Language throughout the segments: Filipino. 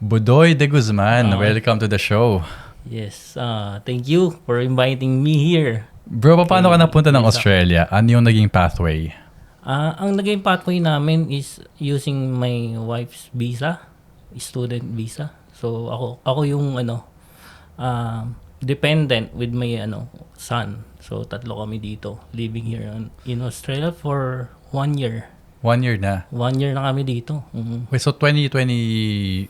Budoy de Guzman, welcome to the show. Yes, thank you for inviting me here. Bro, paano ka napunta ng Yes, Australia? Ano yung naging pathway? ang naging pathway namin is using my wife's visa, student visa. So ako yung dependent with my son. So tatlo kami dito, living here in Australia for 1 year. 1 year na. 1 year na kami dito. Mhm. Wait, so 2024?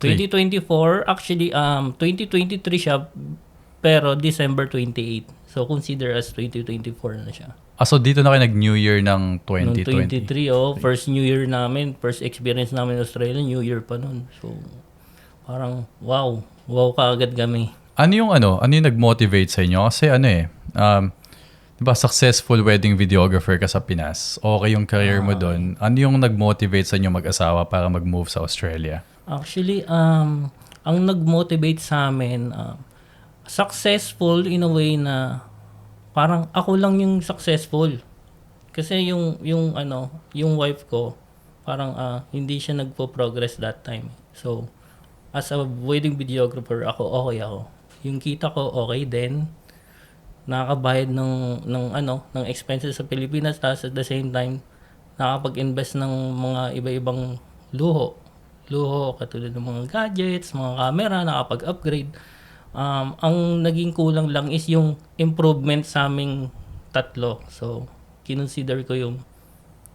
2024, actually 2023 siya, pero December 28. So consider as 2024 na siya. So dito na kayo nag-New Year ng Noong 2020? 23, first New Year namin, first experience namin in Australia, New Year pa nun. So, parang wow kaagad kami. Ano yung nag-motivate sa inyo? Kasi diba successful wedding videographer ka sa Pinas, okay yung career mo doon. Ano yung nag-motivate sa inyo mag-asawa para mag-move sa Australia? Actually, ang nag-motivate sa amin, successful in a way na parang ako lang yung successful. Kasi yung wife ko, parang hindi siya nagpo-progress that time. So, as a wedding videographer, okay ako. Yung kita ko okay din. Nakakabayad ng expenses sa Pilipinas, tapos at the same time nakapag-invest ng mga iba-ibang luho katulad ng mga gadgets, mga camera, nakapag-upgrade. Ang naging kulang lang is yung improvement sa aming tatlo. So kinonsider ko yung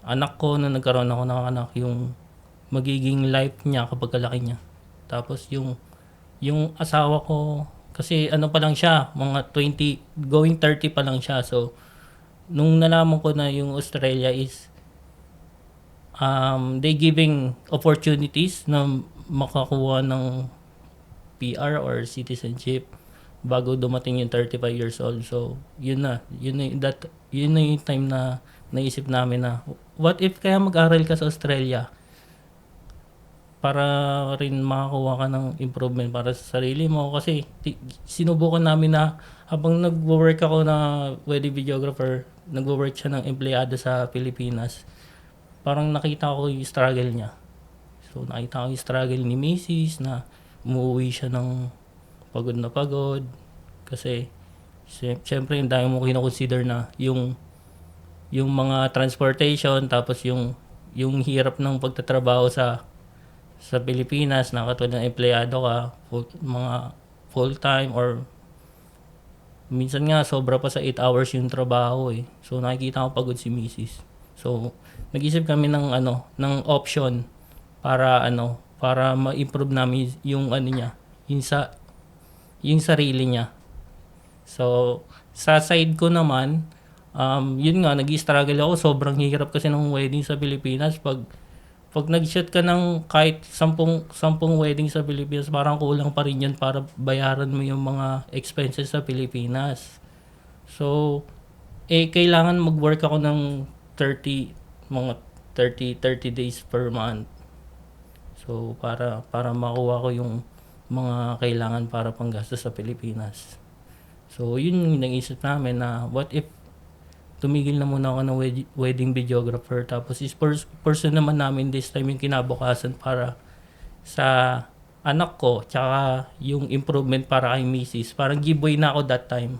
anak ko na nagkaroon ako ng anak, yung magiging life niya kapag kalaki niya. Tapos yung asawa ko, kasi pa lang siya, mga 20, going 30 pa lang siya. So, nung nalaman ko na yung Australia is, they giving opportunities na makakuha ng PR or citizenship bago dumating yung 35 years old. So, yun na yung time na naisip namin na, what if kaya mag-aral ka sa Australia? Para rin makakuha ka ng improvement para sa sarili mo. Kasi sinubukan namin na habang nag-work ako na wedding videographer, nag-work siya ng empleyado sa Pilipinas, parang nakita ko yung struggle niya. So nakita ko yung struggle ni Mrs. na umuwi siya ng pagod na pagod. Kasi syempre yung dami mo kinoconsider na yung mga transportation, tapos yung hirap ng pagtatrabaho sa Pilipinas, na katulad ng empleyado ka, mga full-time or minsan nga sobra pa sa 8 hours yung trabaho eh. So nakikita ko pagod si Mrs. So nag-isip kami ng option para ma-improve namin yung niya, yung sarili niya. So sa side ko naman, yun nga, nag-struggle ako, sobrang hirap kasi ng wedding sa Pilipinas. Pag nag-shoot ka ng kahit 10 wedding sa Pilipinas, parang kulang pa rin yan para bayaran mo yung mga expenses sa Pilipinas. So, kailangan mag-work ako ng 30 days per month. So, para makuha ko yung mga kailangan para panggastos sa Pilipinas. So, yun yung naisip namin na what if tumigil na muna ako ng wedding videographer, tapos is person naman namin this time yung kinabukasan para sa anak ko, tsaka yung improvement para kay Mrs. Parang giveaway na ako that time.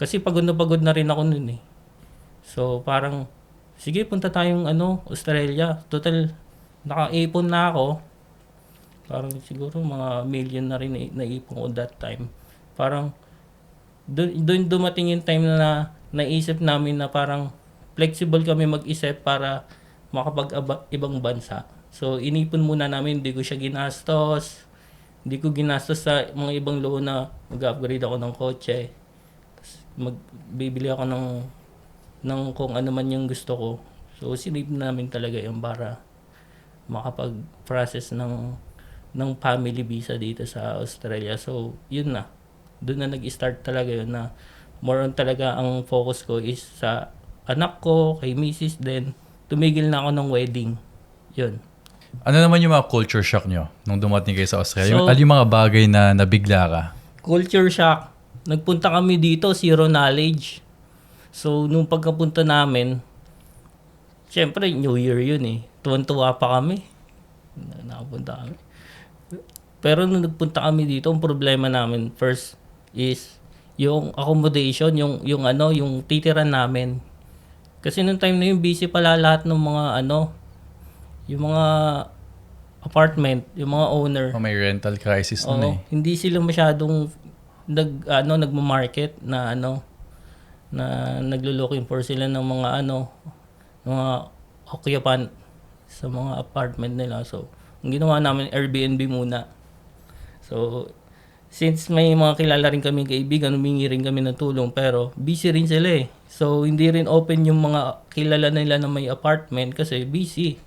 Kasi pagod na rin ako nun eh. So parang, sige punta tayong Australia. Total, nakaipon na ako. Parang siguro mga million na rin naipon ko that time. Parang, doon dumating yung time na naisip namin na parang flexible kami mag-isip para makapag-ibang bansa. So, inipon muna namin, hindi ko siya ginastos. Hindi ko ginastos sa mga ibang loan na mag-upgrade ako ng kotse. Magbibili ako ng kung ano man yung gusto ko. So, sinip namin talaga yung para makapag-process ng family visa dito sa Australia. So, yun na. Doon na nag-start talaga yun na more on talaga ang focus ko is sa anak ko, kay Mrs. Then, tumigil na ako ng wedding. Yun. Ano naman yung mga culture shock nyo nung dumating kayo sa Australia? So, ano yung mga bagay na nabigla ka? Culture shock. Nagpunta kami dito, zero knowledge. So, nung pagkapunta namin, syempre, New Year yun eh. Tuwan-tuwa pa kami. Nakapunta kami. Pero nung nagpunta kami dito, ang problema namin first is yung accommodation, yung titiran namin. Kasi nung time na yun, busy pala lahat ng mga yung mga apartment, yung mga owner. May rental crisis nun eh. Hindi sila masyadong nagmo-market na na naglo-looking for sila ng mga occupant sa mga apartment nila. So, ang ginawa namin Airbnb muna. So, since may mga kilala rin kami kaibigan, humingi rin kami ng tulong pero busy rin sila eh. So, hindi rin open yung mga kilala nila na may apartment kasi busy.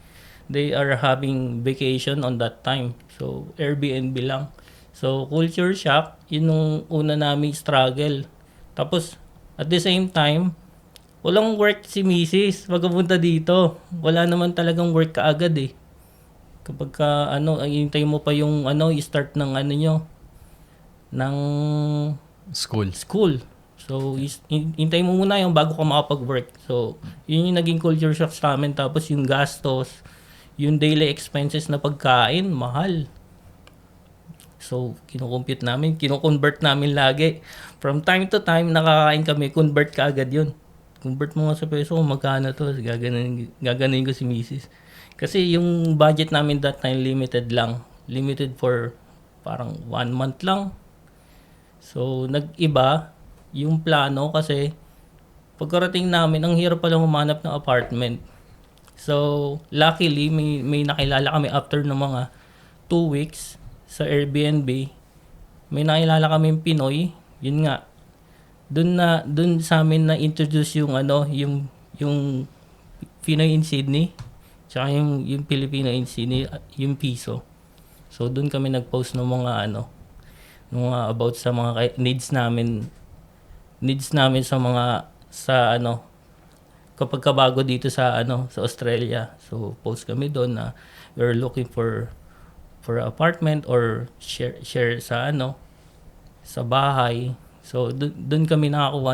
They are having vacation on that time. So, Airbnb lang. So, culture shock, yun yung una naming struggle. Tapos, at the same time, walang work si Mrs. Pagkapunta dito. Wala naman talagang work kaagad eh. Kapag ka, hintay mo pa yung i-start ng nyo, ng school. So, hintay mo muna yung bago ka makapag-work. So, yun yung naging culture shock sa amin. Tapos yung gastos, yung daily expenses na pagkain, mahal. So, kino-convert namin lagi. From time to time, nakakain kami, convert ka agad yun. Convert mo nga sa peso, magkano to? Gaganin ko si Mrs. Kasi yung budget namin that time, limited lang. Limited for parang 1 month lang. So, nag-iba yung plano kasi pagkarating namin, ang hirap palang humanap ng apartment. So, luckily, may nakilala kami after ng mga 2 weeks sa Airbnb. May nakilala kaming Pinoy. Yun nga. Doon sa amin na introduce yung yung Pinoy in Sydney. Tsaka yung Filipino in Sydney, yung piso. So, doon kami nag-post ng mga about sa mga needs namin kapag kabago dito sa Australia. So post kami doon na we're looking for apartment or share sa sa bahay. So doon kami nakakuha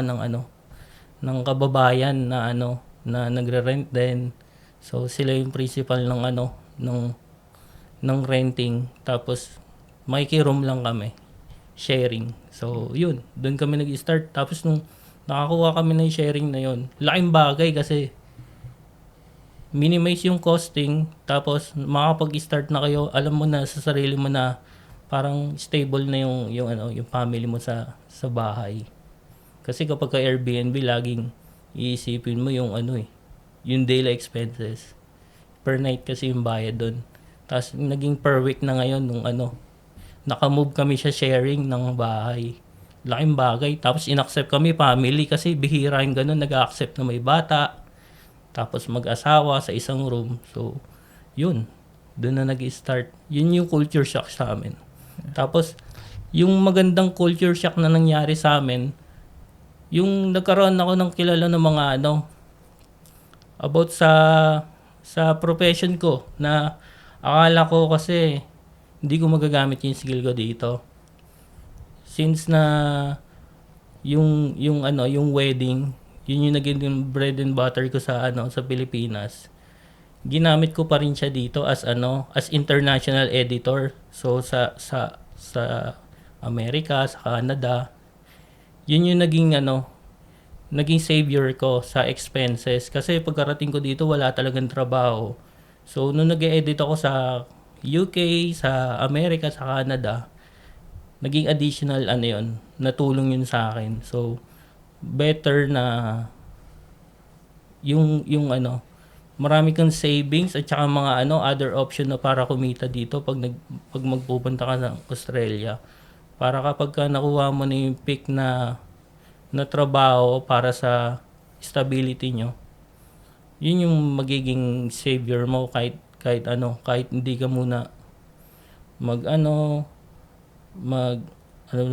ng kababayan na na nagre-rent din. So sila yung principal ng renting, tapos makikiroom lang kami, sharing. So yun, doon kami nag-start. Tapos nung nakakuha kami ng sharing na yon, laking bagay kasi minimize yung costing, tapos makapag-start na kayo, alam mo na sa sarili mo na parang stable na yung family mo sa bahay. Kasi kapag ka Airbnb, laging iisipin mo yung yung daily expenses. Per night kasi yung bayad doon. Tapos naging per week na ngayon nung naka-move kami sa sharing ng bahay. Laking bagay. Tapos in-accept kami family kasi bihira yung ganun, nag-accept na may bata. Tapos mag-asawa sa isang room. So, yun. Doon na nag-start. Yun yung culture shock sa amin. Tapos, yung magandang culture shock na nangyari sa amin, yung nagkaroon ako ng kilala ng mga about sa profession ko na akala ko kasi hindi ko magagamit yung skill ko dito. Since na yung wedding, yun yung naging yung bread and butter ko sa sa Pilipinas. Ginamit ko pa rin siya dito as international editor. So sa Amerika, sa Canada, yun yung naging savior ko sa expenses kasi pagkarating ko dito wala talagang trabaho. So nung nag-edit ako sa UK, sa Amerika, sa Canada, naging additional natulong yun sa akin. So better na yung marami kang savings at saka mga other option na para kumita dito pag magpupunta ka ng Australia. Para kapag ka nakuha mo na yung pick na trabaho para sa stability nyo, yun yung magiging savior mo kahit hindi ka muna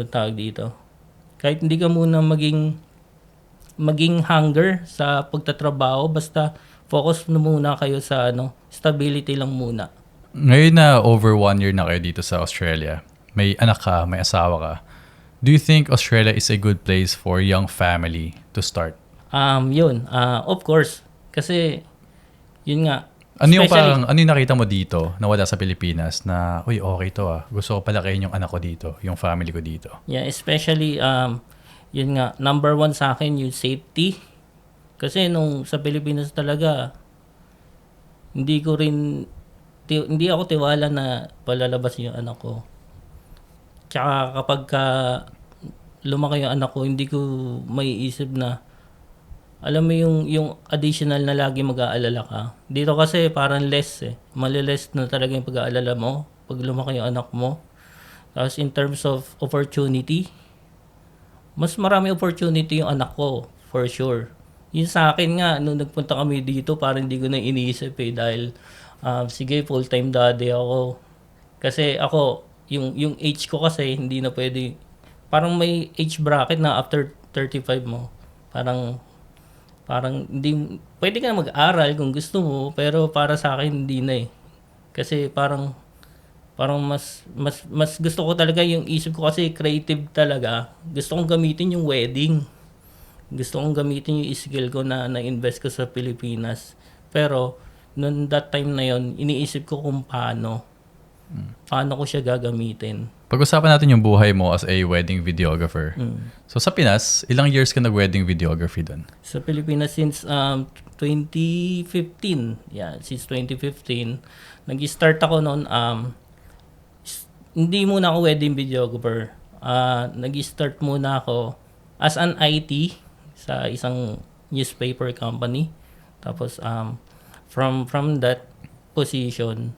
tawag dito. Kahit hindi ka muna maging hunger sa pagtatrabaho, basta focus na muna kayo sa stability lang muna. Ngayon na over 1 year na kayo dito sa Australia, may anak ka, may asawa ka, do you think Australia is a good place for young family to start? Of course. Kasi, yun nga. Ano yung Especially- parang, ano yung nakita mo dito na wala sa Pilipinas na, uy, okay to gusto ko palakihin yung anak ko dito, yung family ko dito. Yeah, especially, yun nga, number one sa akin yung safety. Kasi nung sa Pilipinas talaga, hindi ako tiwala na palalabas yung anak ko. Tsaka kapag lumaki yung anak ko, hindi ko maiisip na, alam mo yung additional na lagi mag-aalala ka. Dito kasi parang less Maliless na talaga yung pag-aalala mo pag lumaki yung anak mo. Tapos in terms of opportunity, mas marami opportunity yung anak ko, for sure. Yun sa akin nga, nung nagpunta kami dito, parang hindi ko na iniisip dahil, sige, full-time daddy ako. Kasi ako, yung age ko kasi, hindi na pwede, parang may age bracket na after 35 mo. Parang hindi, pwede ka na mag-aral kung gusto mo, pero para sa akin, hindi na Kasi parang mas gusto ko talaga yung isip ko kasi creative talaga. Gusto kong gamitin yung wedding. Gusto kong gamitin yung skill ko na na-invest ko sa Pilipinas. Pero noon that time na yon, iniisip ko kung paano ko siya gagamitin. Pag-usapan natin yung buhay mo as a wedding videographer. So sa Pinas, ilang years ka nag-wedding videography doon? Sa Pilipinas since 2015. Yeah, since 2015. Nag-start ako noon hindi muna ako wedding videographer. Nag-start muna ako as an IT sa isang newspaper company. Tapos from that position,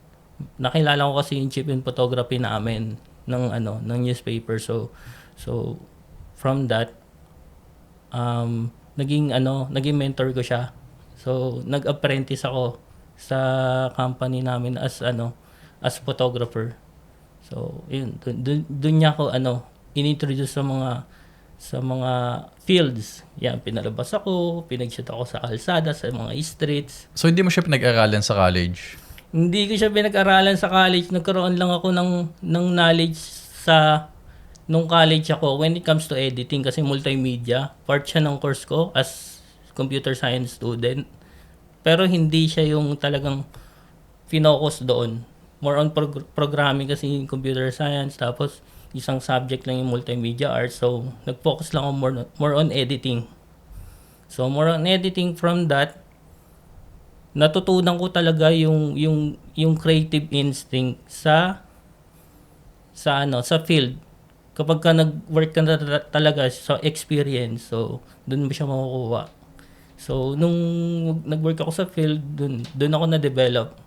nakilala ko kasi yung chief in photography namin ng newspaper. So from that naging mentor ko siya. So nag-apprentice ako sa company namin as photographer. So yun, dun niya ako inintroduce sa mga fields. Yan, pinalabas ako, pinag-shoot ako sa kalsada, sa mga streets. So hindi mo siya pinag-aralan sa college? Hindi ko siya pinag-aralan sa college. Nagkaroon lang ako ng knowledge nung college ako when it comes to editing kasi multimedia. Part siya ng course ko as computer science student. Pero hindi siya yung talagang finokus doon. More on programming kasi yung computer science. Tapos isang subject lang yung multimedia arts. So nag-focus lang ako more on editing. So more on editing, from that natutunan ko talaga yung creative instinct sa field. Kapag ka nag-work ka na talaga sa experience, so doon mo siya makukuha. So nung nag-work ako sa field, doon ako na-develop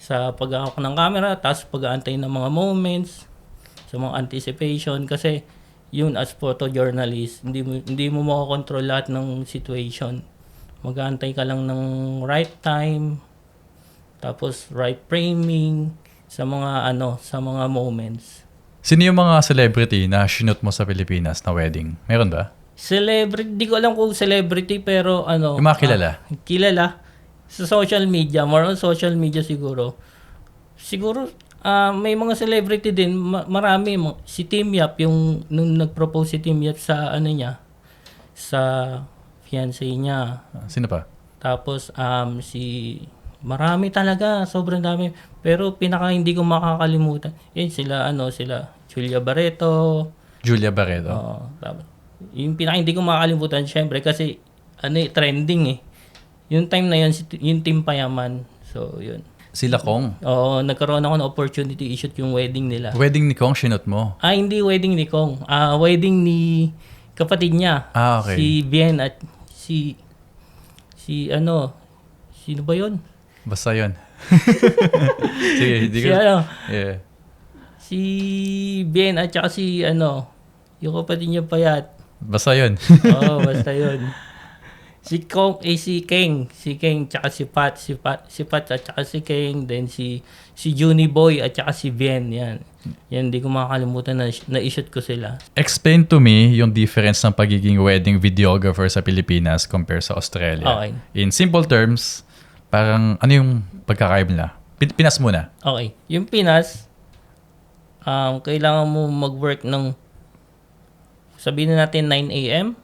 sa pag-hawak ng camera, tapos pag-aantay ng mga moments, sa mga anticipation, kasi yun as photojournalist, hindi mo makokontrol lahat ng situation. Mag-aantay ka lang ng right time, tapos right framing sa mga moments. Sino yung mga celebrity na shoot mo sa Pilipinas na wedding? Meron ba? Celebrity, di ko alam kung celebrity, pero Yung mga kilala? Kilala. Sa social media, more on social media siguro. Siguro, may mga celebrity din, marami. Si Tim Yap, nung nag-propose si Tim Yap sa sa fiancé niya. Sino pa? Tapos, marami talaga, sobrang dami. Pero pinaka hindi ko makakalimutan, sila Julia Barreto. Julia Barreto. Tapos, yung pinaka hindi ko makakalimutan, syempre, kasi trending Yung time na yun, yung Team Payaman. So, yun. Sila Kong. Oo, nagkaroon ako ng opportunity i-shoot yung wedding nila. Wedding ni Kong, shoot mo? Hindi wedding ni Kong. Wedding ni kapatid niya. Okay. Si Bien at sino ba yun? Basta yun. Sige, hindi ko. Yeah. Si Bien at saka yung kapatid niya payat. Basta yun. Oo, basta yun. Si Keng, tsaka si Pat at saka si Keng, then si Juni Boy at saka si Bien, yan, hindi ko makakalimutan na i-shoot ko sila. Explain to me yung difference ng pagiging wedding videographer sa Pilipinas compare sa Australia. Okay. In simple terms, parang ano yung pagkakaiba nila? Pinas muna. Okay. Yung Pinas, kailangan mo mag-work ng, sabihin na natin 9 a.m.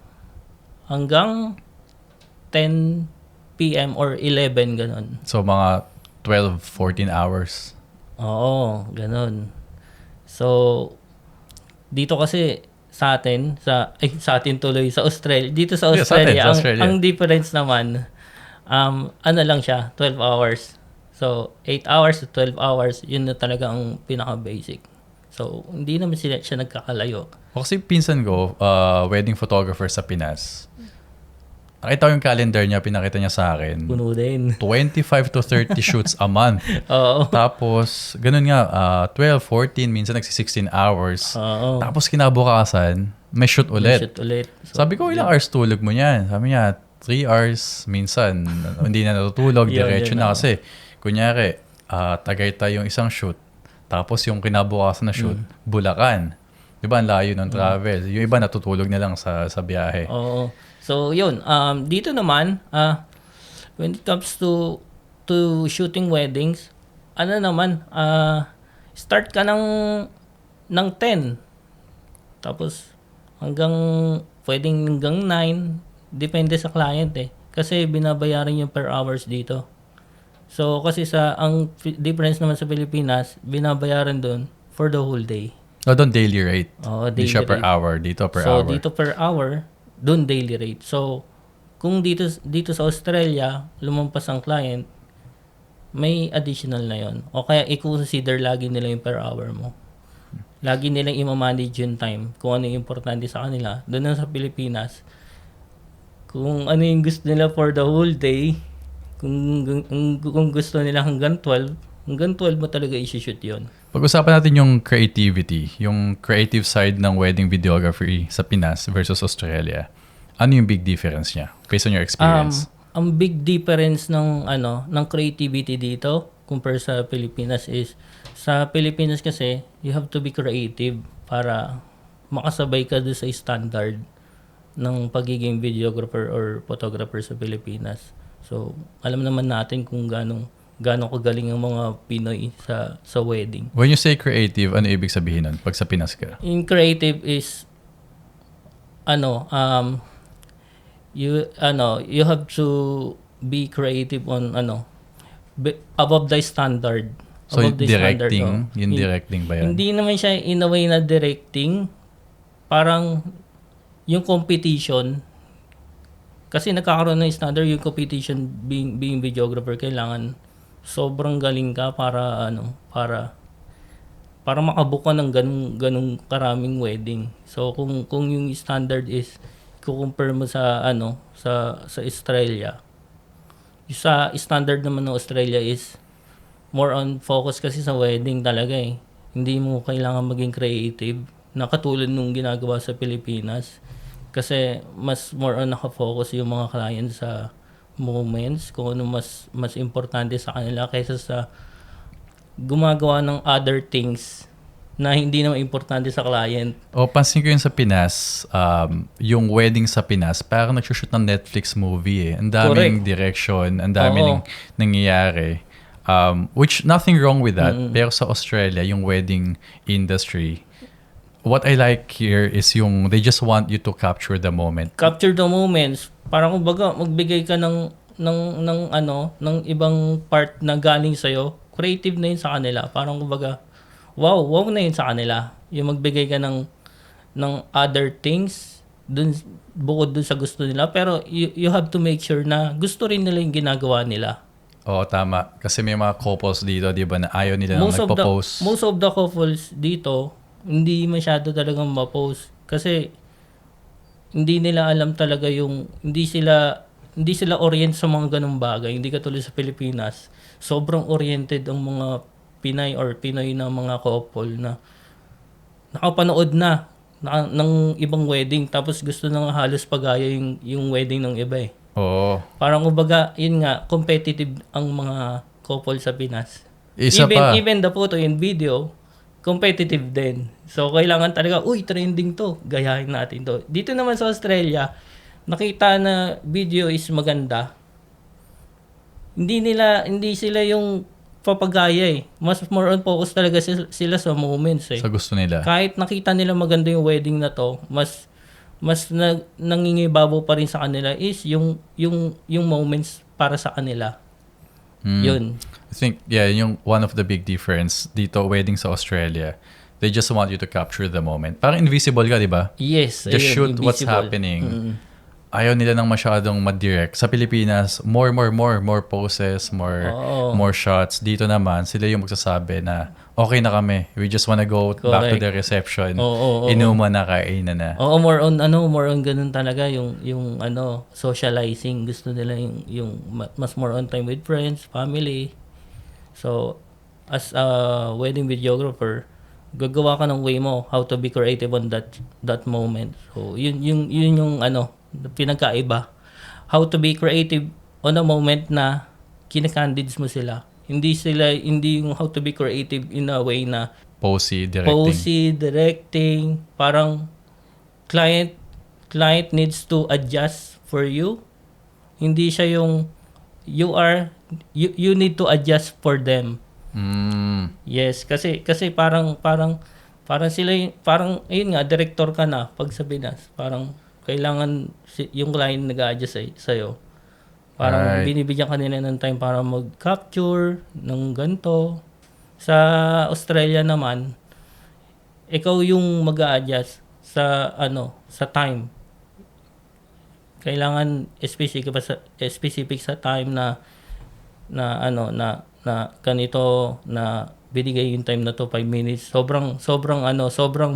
hanggang 10 p.m. or 11, ganun. So, mga 12, 14 hours. Oo, ganun. So, dito kasi sa atin tuloy sa Australia. Dito sa Yeah, sa atin, Australia, sa Australia. ang difference naman, ano lang siya, 12 hours. So, 8 hours to 12 hours, yun na talaga ang pinaka-basic. So, hindi naman siya nagkakalayo. O kasi pinsan ko, wedding photographer sa Pinas. Nakita ko yung calendar niya, pinakita niya sa akin. Puno din. 25 to 30 shoots a month. Oo. Tapos, ganun nga, 12, 14, minsan nagsi-16 hours. Oo. Tapos kinabukasan, may shoot ulit. Shoot ulit. So, Sabi ko, ilang hours tulog mo niyan? Sabi niya, 3 hours. Minsan, hindi na natutulog. Yun, Diretso yun, na oo. kasi. Kunyari, Tagaytay yung isang shoot. Tapos yung kinabukasan na shoot, Bulacan. Di ba, ang layo ng travel. Yung iba natutulog na lang sa biyahe. Oo. So, yun. Dito naman, when it comes to shooting weddings, ano naman, start ka ng 10. Tapos, pwedeng hanggang 9. Depende sa client eh. Kasi binabayaran yung per hours dito. So, kasi ang difference naman sa Pilipinas, binabayaran doon for the whole day. Doon daily rate. Oo, Hindi daily siya per rate. hour. Dito per So, hour. dito per hour, doon daily rate. So, kung dito sa Australia, lumampas ang client, may additional na yon. O kaya i-consider lagi nila yung per hour mo. Lagi nilang i-manage yung time. Kung ano yung importante sa kanila. Doon na sa Pilipinas, kung ano yung gusto nila for the whole day, kung gusto nila hanggang 12 mo talaga i-shoot yun. Pag-usapan natin yung creativity, yung creative side ng wedding videography sa Pinas versus Australia. Ano yung big difference niya based on your experience? Ang big difference ng creativity dito compare sa Pilipinas is sa Pilipinas kasi you have to be creative para makasabay ka doon sa standard ng pagiging videographer or photographer sa Pilipinas. So, alam naman natin kung gaano kagaling ang mga Pinoy sa wedding. When you say creative, ano ibig sabihin nun pag sa Pinas ka? In creative is you have to be creative on above the standard. So, Above the standard, directing, yung directing ba yan? Hindi naman siya in a way na directing, parang yung competition. Kasi nagkakaroon ng standard yung competition being videographer, kailangan sobrang galing ka para makabuka ng ganung karaming wedding. So kung yung standard is i-compare mo sa Australia. Yung sa standard naman ng Australia is more on focus kasi sa wedding talaga eh. Hindi mo kailangan maging creative na katulad nung ginagawa sa Pilipinas. Kasi mas more on nakafocus yung mga client sa moments, kung ano mas importante sa kanila kaysa sa gumagawa ng other things na hindi naman importante sa client. Pansin ko yun sa Pinas, yung wedding sa Pinas, parang nagsushoot ng Netflix movie eh. Ang daming direction, ang daming nangyayari. Which nothing wrong with that. Pero sa Australia, yung wedding industry, what I like here is yung they just want you to capture the moment. Capture the moments. Parang kumbaga magbigay ka ng ibang part na galing sa'yo. Creative na yun sa kanila. Parang kumbaga, wow na yun sa kanila. Yung magbigay ka ng other things bukod dun sa gusto nila. Pero you have to make sure na gusto rin nila yung ginagawa nila. Oo, tama. Kasi may mga couples dito, di ba, na ayaw nila na magpo-post. Most of the couples dito, hindi masyado talagang ma-post. Kasi hindi nila alam talaga hindi sila orient sa mga ganung bagay. Hindi katulad sa Pilipinas. Sobrang oriented ang mga Pinay or Pinoy na mga couple na nakapanood na ng ibang wedding tapos gusto nang halos pagaya yung wedding ng iba eh. Oo. Parang kumbaga, yun nga, competitive ang mga couple sa Pinas. Isa pa. Even the photo and video, competitive din. So, kailangan talaga, trending to. Gayahin natin to. Dito naman sa Australia, nakita na video is maganda. Hindi sila yung papagaya eh. Mas more on focus talaga sila sa moments eh. Sa gusto nila. Kahit nakita nila maganda yung wedding na to, mas nangingibabaw pa rin sa kanila is yung moments para sa kanila. Yun. I think, yeah, yung one of the big difference dito, wedding sa Australia, they just want you to capture the moment. Parang invisible ka, di ba? Yes, Just ayun, shoot what's invisible. happening. Ayaw nila ng masyadong madirect. Sa Pilipinas, more poses, Oo. more shots. Dito naman, sila yung magsasabi na, okay na kami. We just wanna go back to Correct. the reception. Oo. Inuman na, kainan na. Oo, more on ganun talaga yung socializing. Gusto nila yung mas more on time with friends, family. So, as a wedding videographer, gagawa ka ng way mo how to be creative on that moment. So, yun yung pinagkaiba. How to be creative on a moment na kinakandids mo sila. Hindi yung how to be creative in a way na Posy, directing, parang client needs to adjust for you. Hindi siya yung you need to adjust for them. Yes, kasi parang sila parang ayun nga, director ka na pag sa Pinas. Parang kailangan yung client nag-a-adjust sa'yo. Parang binibigyan ka nila ng time para mag-capture ng ganito. Sa Australia naman, ikaw yung mag-a-adjust sa time. Kailangan specific sa time na ganito na binigay yung time na to 5 minutes. Sobrang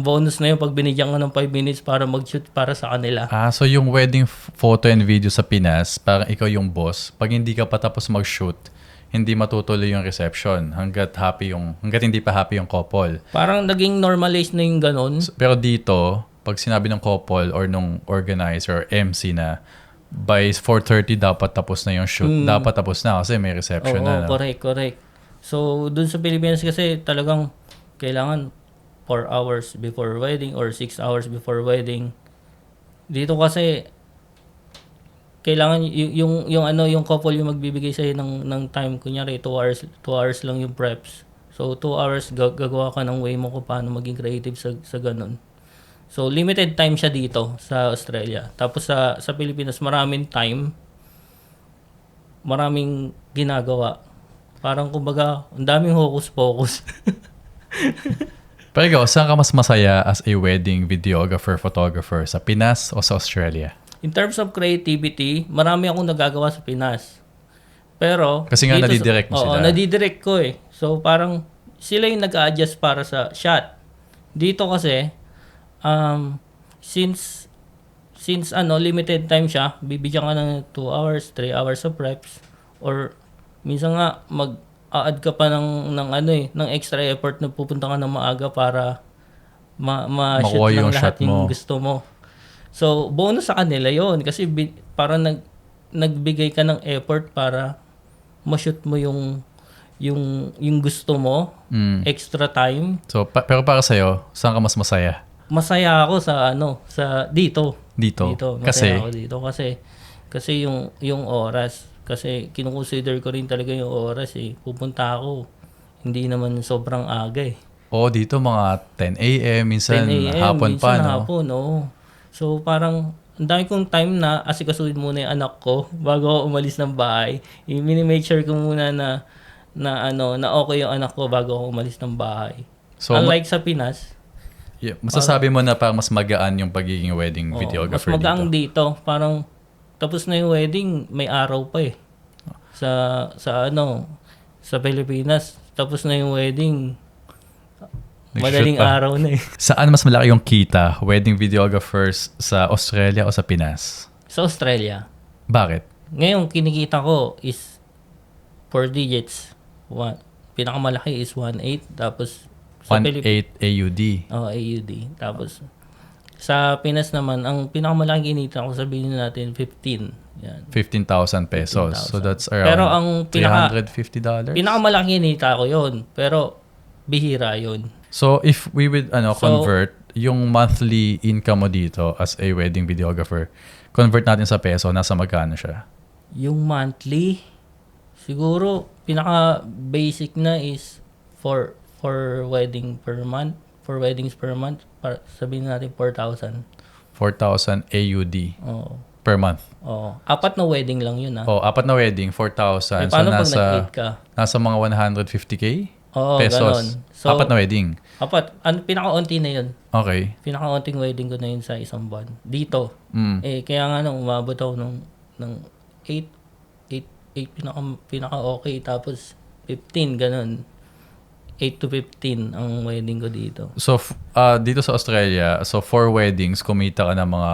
bonus na yung pag binigyan ka ng 5 minutes para mag-shoot para sa kanila. So yung wedding photo and video sa Pinas, parang ikaw yung boss. Pag hindi ka pa tapos mag-shoot, hindi matutuloy yung reception hanggat hindi pa happy yung couple. Parang naging normalized na yung ganun. Pero dito, pag sinabi ng couple or nung organizer or MC na by 4:30 dapat tapos na yung shoot. Dapat tapos na kasi may reception na. No? Correct. So, dun sa Pilipinas kasi talagang kailangan 4 hours before wedding or 6 hours before wedding. Dito kasi kailangan yung couple yung magbibigay sa'yo ng time. Kunyari 2 hours lang yung preps. So 2 hours gagawa ka ng way mo kung paano maging creative sa ganun. So limited time siya dito sa Australia. Tapos sa Pilipinas maraming time, maraming ginagawa. Parang kumbaga ang daming hocus-pocus. Pero ikaw, saan ka mas masaya as a wedding videographer, photographer? Sa Pinas o sa Australia? In terms of creativity, marami akong nagagawa sa Pinas. Pero Kasi nga dito nadidirect mo sila. nadidirect ko eh. So parang sila yung nag-a-adjust para sa shot. Dito kasi since limited time siya, bibigyan ka ng 2 hours, 3 hours of preps or minsan nga mag-a-add ka pa ng extra effort na pupunta ka ng maaga para ma-shoot ng lahat yung gusto mo. So, bonus sa kanila yon kasi parang nagbigay ka ng effort para ma-shoot mo yung gusto mo, extra time. So, pero para sa'yo, saan ka mas masaya? Masaya ako sa dito. Masaya ako dito kasi yung oras. Kasi kinukonsider ko rin talaga yung oras eh. Pupunta ako, hindi naman sobrang aga eh. Dito mga 10 a.m. Minsan 10 a.m. hapon pa, no? Hapon, oo. So parang ang dami kong time na asikasuhin muna yung anak ko bago ako umalis ng bahay. I-make sure ko muna na okay yung anak ko bago ako umalis ng bahay. So, unlike sa Pinas, masasabi mo na parang mas magaan yung pagiging wedding videographer mas magaan dito. Parang tapos na yung wedding, may araw pa eh. Sa Pilipinas, tapos na yung wedding, madaling araw na eh. Saan mas malaki yung kita, wedding videographers sa Australia o sa Pinas? Sa Australia. Bakit? Ngayon, kinikita ko is 4 digits. Pinakamalaki is 1.8. Tapos, 1.8 AUD. AUD. Tapos, sa Pinas naman, ang pinakamalaki kinita ko, sabihin natin, 15. Yan. 15,000 pesos. 15,000. So, that's around pero ang $350? Pinakamalaki kinita ko yon, pero bihira yon. So, if we would convert yung monthly income mo dito as a wedding videographer, convert natin sa peso, nasa magkano siya? Yung monthly, siguro, pinaka-basic na is for wedding per month. For weddings per month, sabihin natin 4,000. 4,000 AUD. Oo. per month. Oo. 4 na wedding lang yun, Oh, 4 na wedding, 4,000. So, paano pag nag-8 ka? nasa mga 150K Oo, pesos. ganon. So, 4 na wedding. 4. Pinaka-unti na yun. Okay. Pinaka-unting wedding ko na yun sa isang buwan. Dito. Mm. Kaya nga nung umabot ako ng 8 pinaka-okay. Tapos 15, ganon. 8 to 15 ang wedding ko dito. So, dito sa Australia, so 4 weddings, kumita ka ng mga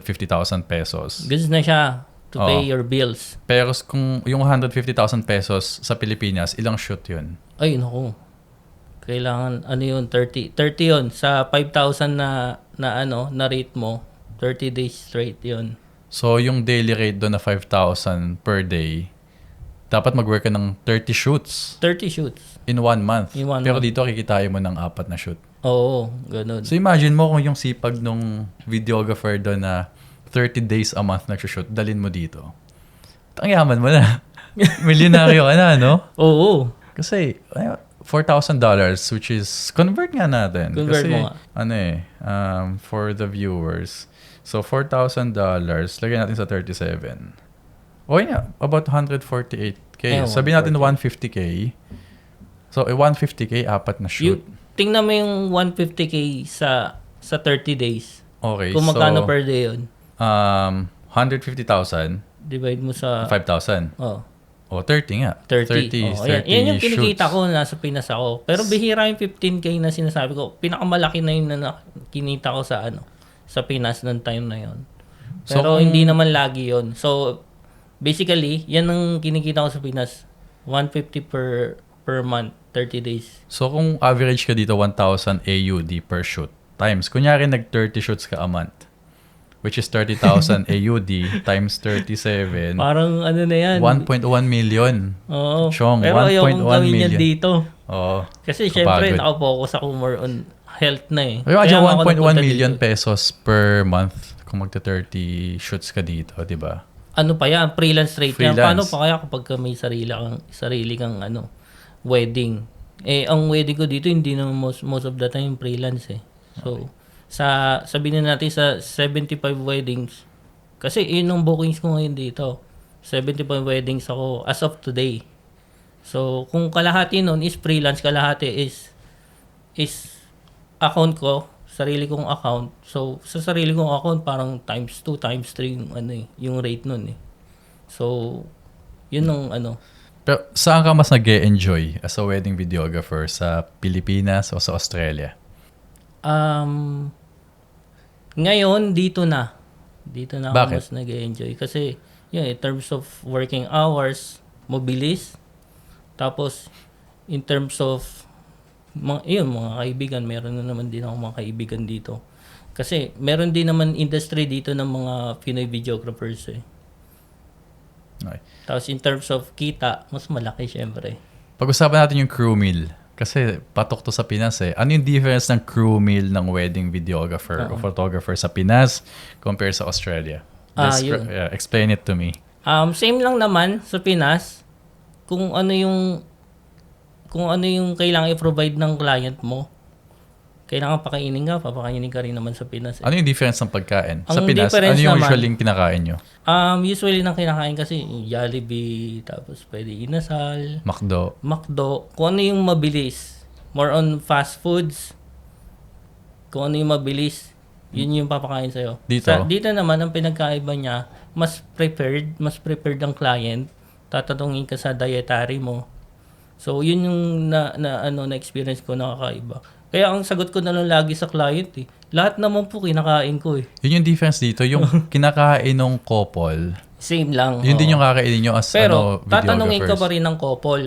150,000 pesos. Goods na siya to pay your bills. Pero kung yung 150,000 pesos sa Pilipinas, ilang shoot yun? Ay, naku. Kailangan, 30 yun. Sa 5,000 na rate mo, 30 days straight yun. So, yung daily rate doon na 5,000 per day, dapat mag-work ka ng 30 shoots 30 shoots. in 1 month. In 1 Pero month. dito, kikitain mo ng 4 na shoot. Oo, ganun. So, imagine mo kung yung sipag nung videographer doon na 30 days a month nag-shoot, dalin mo dito. Ang yaman mo na. Milyonaryo ka na, no? Oo. Kasi, $4,000, which is, convert nga natin. Convert Kasi, mo nga. For the viewers. So, $4,000, lagyan natin sa 37. Okay nga, about 148K. Sabihin natin 150K. So, 150K, 4 na shoot. Tingnan mo yung 150K sa 30 days. Okay, Kung magkano per day yun. 150,000, Divide mo sa... 5,000. Oh, O, 30 nga. 30. 30 Yan yung kinikita shoots. ko nasa Pinas ako. Pero bihira yung 15K na sinasabi ko. Pinakamalaki na yun na kinita ko sa sa Pinas noong time na yun. So, Pero hindi naman lagi yun. So, basically, yan ang kinikita ko sa Pinas. 150 per month, 30 days. So, kung average ka dito, 1,000 AUD per shoot. Times, kunyari nag-30 shoots ka a month. Which is 30,000 AUD times 37. Parang na yan. 1.1 million. Oo. Chong, Pero ayaw 1.1 kong gawin yan million. dito. Oo. Kasi syempre, Kapagod. nakafocus ako more on health na eh. Pero Kaya imagine nga ako 1.1 nagpunta million dito. pesos per month kung magta-30 shoots ka dito, di ba? Ano pa yan? Freelance rate yan. Freelance. Paano pa kaya kapag may sarili kang wedding? Ang wedding ko dito, hindi naman most of the time freelance eh. So, sabihin na natin sa 75 weddings, kasi yun ang bookings ko ngayon dito. 75 weddings ako as of today. So, kung kalahati nun is freelance, kalahati is account ko, sarili kong account. So, sa sarili kong account, parang times 2, times 3 yung, yung rate nun eh. So, yun ang Pero saan ka mas nag-e-enjoy as a wedding videographer? Sa Pilipinas o sa Australia? Ngayon, dito na. Dito na ako Bakit? mas nag-enjoy. Kasi, yun, in terms of working hours, mabilis. Tapos, in terms of, mga kaibigan, meron na naman din ako mga kaibigan dito. Kasi, meron din naman industry dito ng mga Pinoy videographers eh. Okay. Tapos, in terms of kita, mas malaki syempre. Pag-usapan natin yung crew meal. Kasi patok to sa Pinas eh. Ano yung difference ng crew meal ng wedding videographer o photographer sa Pinas compare sa Australia? Yun. Explain it to me. Same lang naman sa Pinas. Kung ano yung kailangan i-provide ng client mo. Kailangan papakainin ka rin naman sa Pinas. Ano yung difference ng pagkain? Sa Ang Pinas, difference ano yung naman, usually kinakain nyo? Usually nang kinakain kasi Jollibee, tapos pwede inasal, McDo, kung ano yung mabilis. More on fast foods. Kung ano yung mabilis, yun yung papakain sa'yo. Dito? Dito naman, ang pinagkaiba niya, mas prepared ang client. Tatanungin ka sa dietary mo. So, yun yung na-experience ko nakakaiba. Kaya ang sagot ko na lang lagi sa client eh. Lahat naman po kinakain ko eh. Yun yung difference dito. Yung kinakain ng couple, Same lang. yun din yung kakainin nyo as Pero tatanungin ka videographers. pa rin ng couple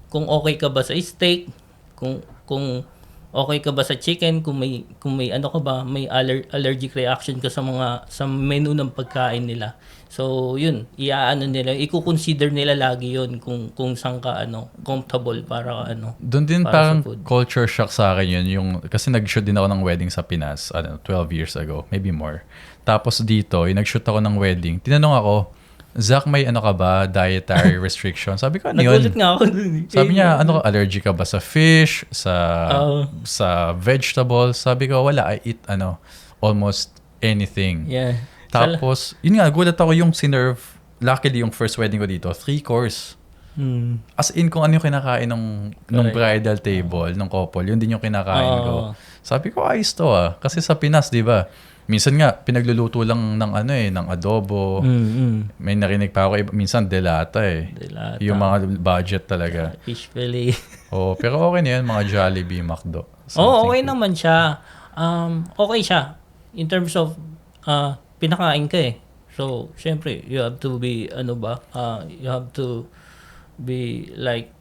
kung okay ka ba sa steak, kung okay ka ba sa chicken, kung may ano ka ba, may allergic reaction ka sa menu ng pagkain nila. So, yun, i-consider nila lagi yun kung saan ka comfortable para Doon din para parang sa food. culture shock sa akin yun. Kasi nag-shoot din ako ng wedding sa Pinas, 12 years ago, maybe more. Tapos dito, yung nag-shoot ako ng wedding, tinanong ako, Zach, may ka ba? Dietary restriction? Sabi ko, ano yun? Nagulat nga ako dun. Sabi niya, allergic ka ba sa fish? Sa vegetables? Sabi ko, wala. I eat, almost anything. Yeah. Tapos, yun nga, gulat ako yung sinerve. Luckily, yung first wedding ko dito, 3-course. As in, kung ano yung kinakain nung bridal table, nung couple, yun din yung kinakain ko. Sabi ko, ayos to ah. Kasi sa Pinas, di ba? Minsan nga, pinagluluto lang ng ng adobo. May narinig pa ako, minsan delata eh. Delata. Yung mga budget talaga. Fish fillet. Pero okay na yun, mga Jollibee, McDo. Okay naman siya. Okay siya. In terms of, pinakain ka eh. So, syempre, you have to be, you have to be like,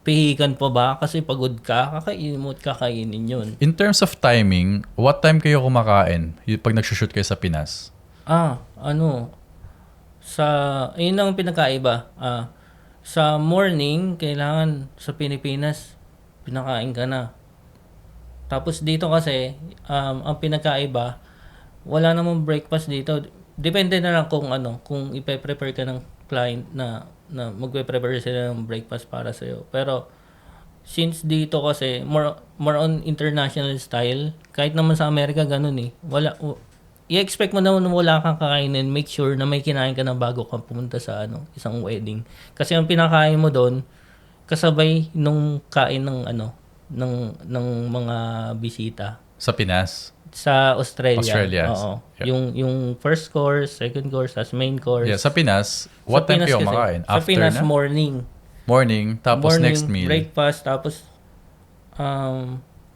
pihikan pa ba? Kasi pagod ka, kakainin mo at kakainin yun. In terms of timing, what time kayo kumakain pag nagsushoot kayo sa Pinas? Yun ang pinakaiba. Sa morning, kailangan sa Pilipinas, pinakain ka na. Tapos dito kasi, ang pinakaiba, wala namang breakfast dito. Depende na lang kung ipe-prepare ka ng client na magpe-prepare sila ng breakfast para sa'yo. Pero, since dito kasi, more on international style, kahit naman sa Amerika, ganun eh. I-expect mo naman na wala kang kakainin, make sure na may kinain ka na bago ka pumunta sa isang wedding. Kasi ang pinakain mo doon, kasabay nung kain ng mga bisita. Sa Pinas? Sa Australia. Oo. Yeah. Yung first course, second course, as main course. Yeah, sa Pinas, what time kayo makain? Sa After Pinas, na? Morning, tapos next meal. Breakfast, tapos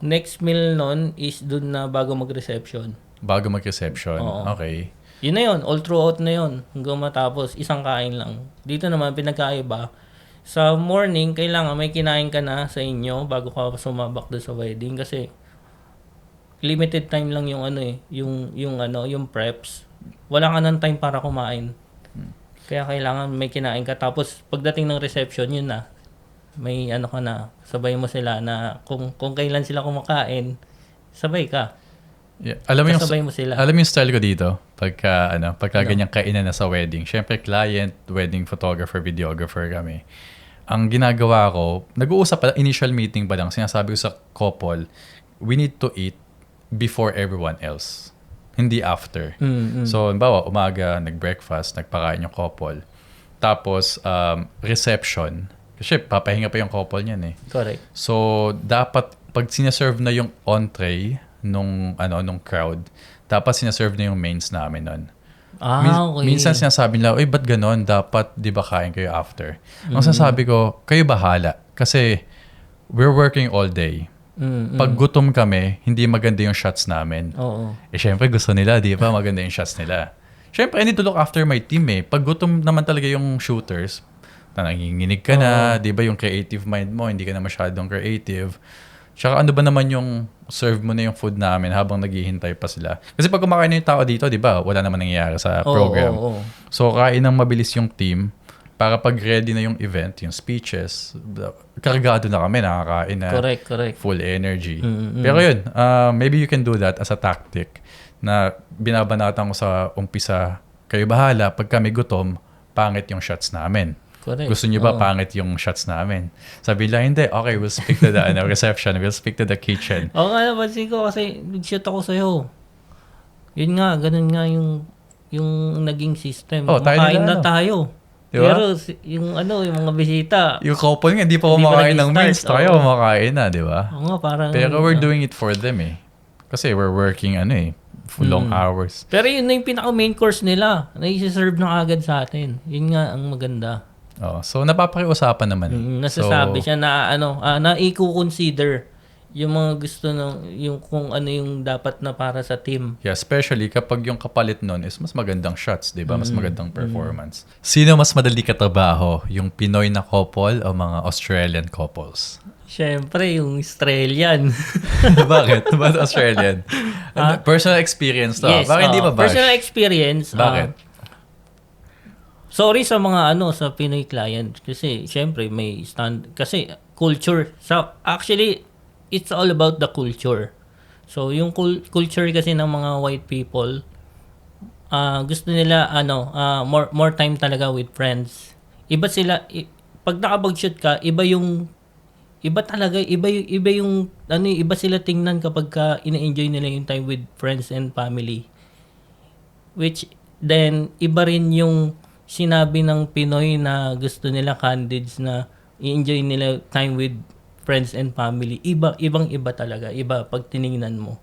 next meal nun is dun na bago mag-reception. Bago mag-reception? Oo. Okay. Yun na yun, all throughout na yun. Hanggang matapos, isang kain lang. Dito naman, pinagkaiba. Sa morning, kailangan may kinain ka na sa inyo bago ka sumabak doon sa wedding kasi limited time lang yung yung preps. Wala ka ng time para kumain. Kaya kailangan may kinain ka. Tapos pagdating ng reception, yun na. May ka na. Sabay mo sila na kung kailan sila kumakain, sabay ka. Yeah. Alam mo sila. Alam mo yung style ko dito? Pagka ganyang kainan na sa wedding. Siyempre, client, wedding photographer, videographer kami. Ang ginagawa ko, nag-uusap pa, initial meeting pa lang, sinasabi ko sa couple, we need to eat before everyone else. Hindi after. So, halimbawa, umaga, nag-breakfast, nagpakain yung couple. Tapos, reception. Kasi papahinga pa yung couple niyan eh. Correct. So, dapat, pag sinaserve na yung entree nung crowd, dapat sinaserve na yung mains namin nun. Okay. Minsan sinasabi nila, ba't ganon? Dapat, di ba, kain kayo after? Ang sasabi ko, kayo bahala. Kasi, we're working all day. Pag gutom kami, hindi maganda yung shots namin. Oo. Syempre gusto nila, di ba? Maganda yung shots nila. Syempre, I need to look after my team eh. Pag gutom naman talaga yung shooters, nanginginig ka na, di ba yung creative mind mo, hindi ka na masyadong creative. Tsaka ano ba naman yung serve mo na yung food namin habang naghihintay pa sila. Kasi pag kumakain na yung tao dito, di ba? Wala naman nangyayari sa program. So, kain ng mabilis yung team para pag ready na yung event, yung speeches, kargado na kami, nakakain na. Correct. Full energy. Pero yun, maybe you can do that as a tactic na binabanatan ko sa umpisa, kayo bahala, pag kami gutom, pangit yung shots namin. Correct. Gusto niyo ba pangit yung shots namin? Sabi lang, hindi. Okay, we'll speak to the reception. We'll speak to the kitchen. Oo nga, napansin ko kasi nag-shoot ako sa'yo. Yun nga, ganun nga yung naging system. Makain na tayo. Diba? Pero yung mga bisita. Yung couple nga, hindi pa kumakain ng meals. Tayo kumakain na, di ba? Oo nga, parang. Pero we're doing it for them eh. Kasi we're working full long hours. Pero yun na yung pinaka-main course nila. Na-serve na agad sa atin. Yun nga ang maganda. So napapakiusapan naman. Nasasabi siya na na i-consider yung mga gusto yung kung ano yung dapat na para sa team. Yeah, especially kapag yung kapalit nun is mas magandang shots, di ba? Mas magandang performance. Sino mas madali katrabaho? Yung Pinoy na couple o mga Australian couples? Siyempre, yung Australian. Bakit? Bakit Australian? Personal experience to. Yes, bakit hindi ba bash? Personal experience. Bakit? Sorry sa mga sa Pinoy client kasi siyempre may kasi culture. So actually it's all about the culture. So yung culture kasi ng mga white people gusto nila more time talaga with friends. Iba sila pag nakapag-shoot ka, iba sila tingnan kapag ina-enjoy nila yung time with friends and family. Which then iba rin yung sinabi ng Pinoy na gusto nila candids na i-enjoy nila time with friends and family. Ibang-iba talaga. Iba pag tiningnan mo.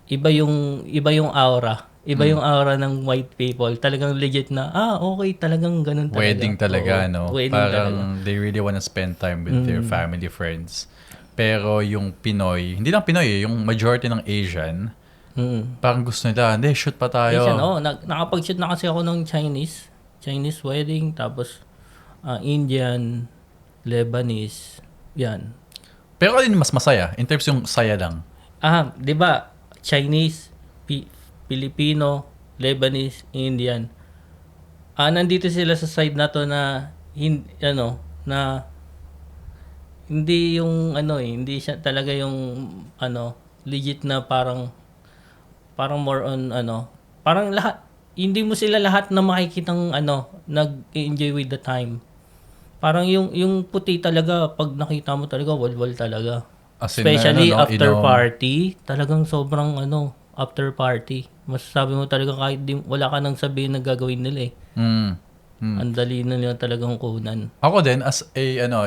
Iba yung aura. Iba yung aura ng white people. Talagang legit na, okay, talagang ganun talaga. Wedding talaga, Oo, no? wedding Parang talaga. they really wanna spend time with their family, friends. Pero yung Pinoy, hindi lang Pinoy, yung majority ng Asian, parang gusto nila, hindi, shoot pa tayo. Asian, nakapag-shoot na kasi ako ng Chinese wedding, tapos Indian, Lebanese, yan. Pero alin mas masaya? In terms yung saya lang. 'Di ba? Chinese, Filipino, Lebanese, Indian. Nandito sila sa side na to na na hindi yung hindi siya talaga yung legit na parang more on parang lahat hindi mo sila lahat na makikitang nag-enjoy with the time. Parang yung puti talaga pag nakita mo talaga walwal talaga. As in, Especially after inom. party, talagang sobrang after party. Masasabi mo talaga kahit wala ka nang sabihin na gagawin nila eh. Ang dali na nila talagang kunan. Ako din, as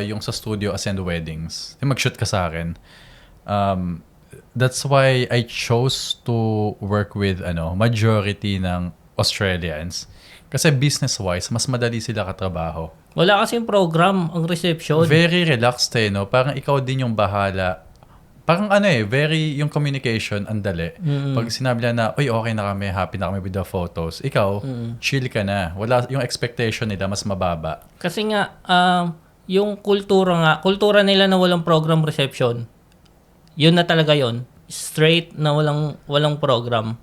yung sa studio, Ascend Weddings, yung mag-shoot ka sa akin, that's why I chose to work with majority ng Australians. Kasi business-wise, mas madali sila katrabaho. Wala kasing program ang reception. Very relaxed no? Parang ikaw din yung bahala. Parang very yung communication, ang dali. Pag sinabi nila na, uy, okay na kami, happy na kami with the photos, ikaw, chill ka na. Wala, yung expectation nila mas mababa. Kasi nga, yung kultura nila na walang program reception, yun na talaga yun. Straight na walang program.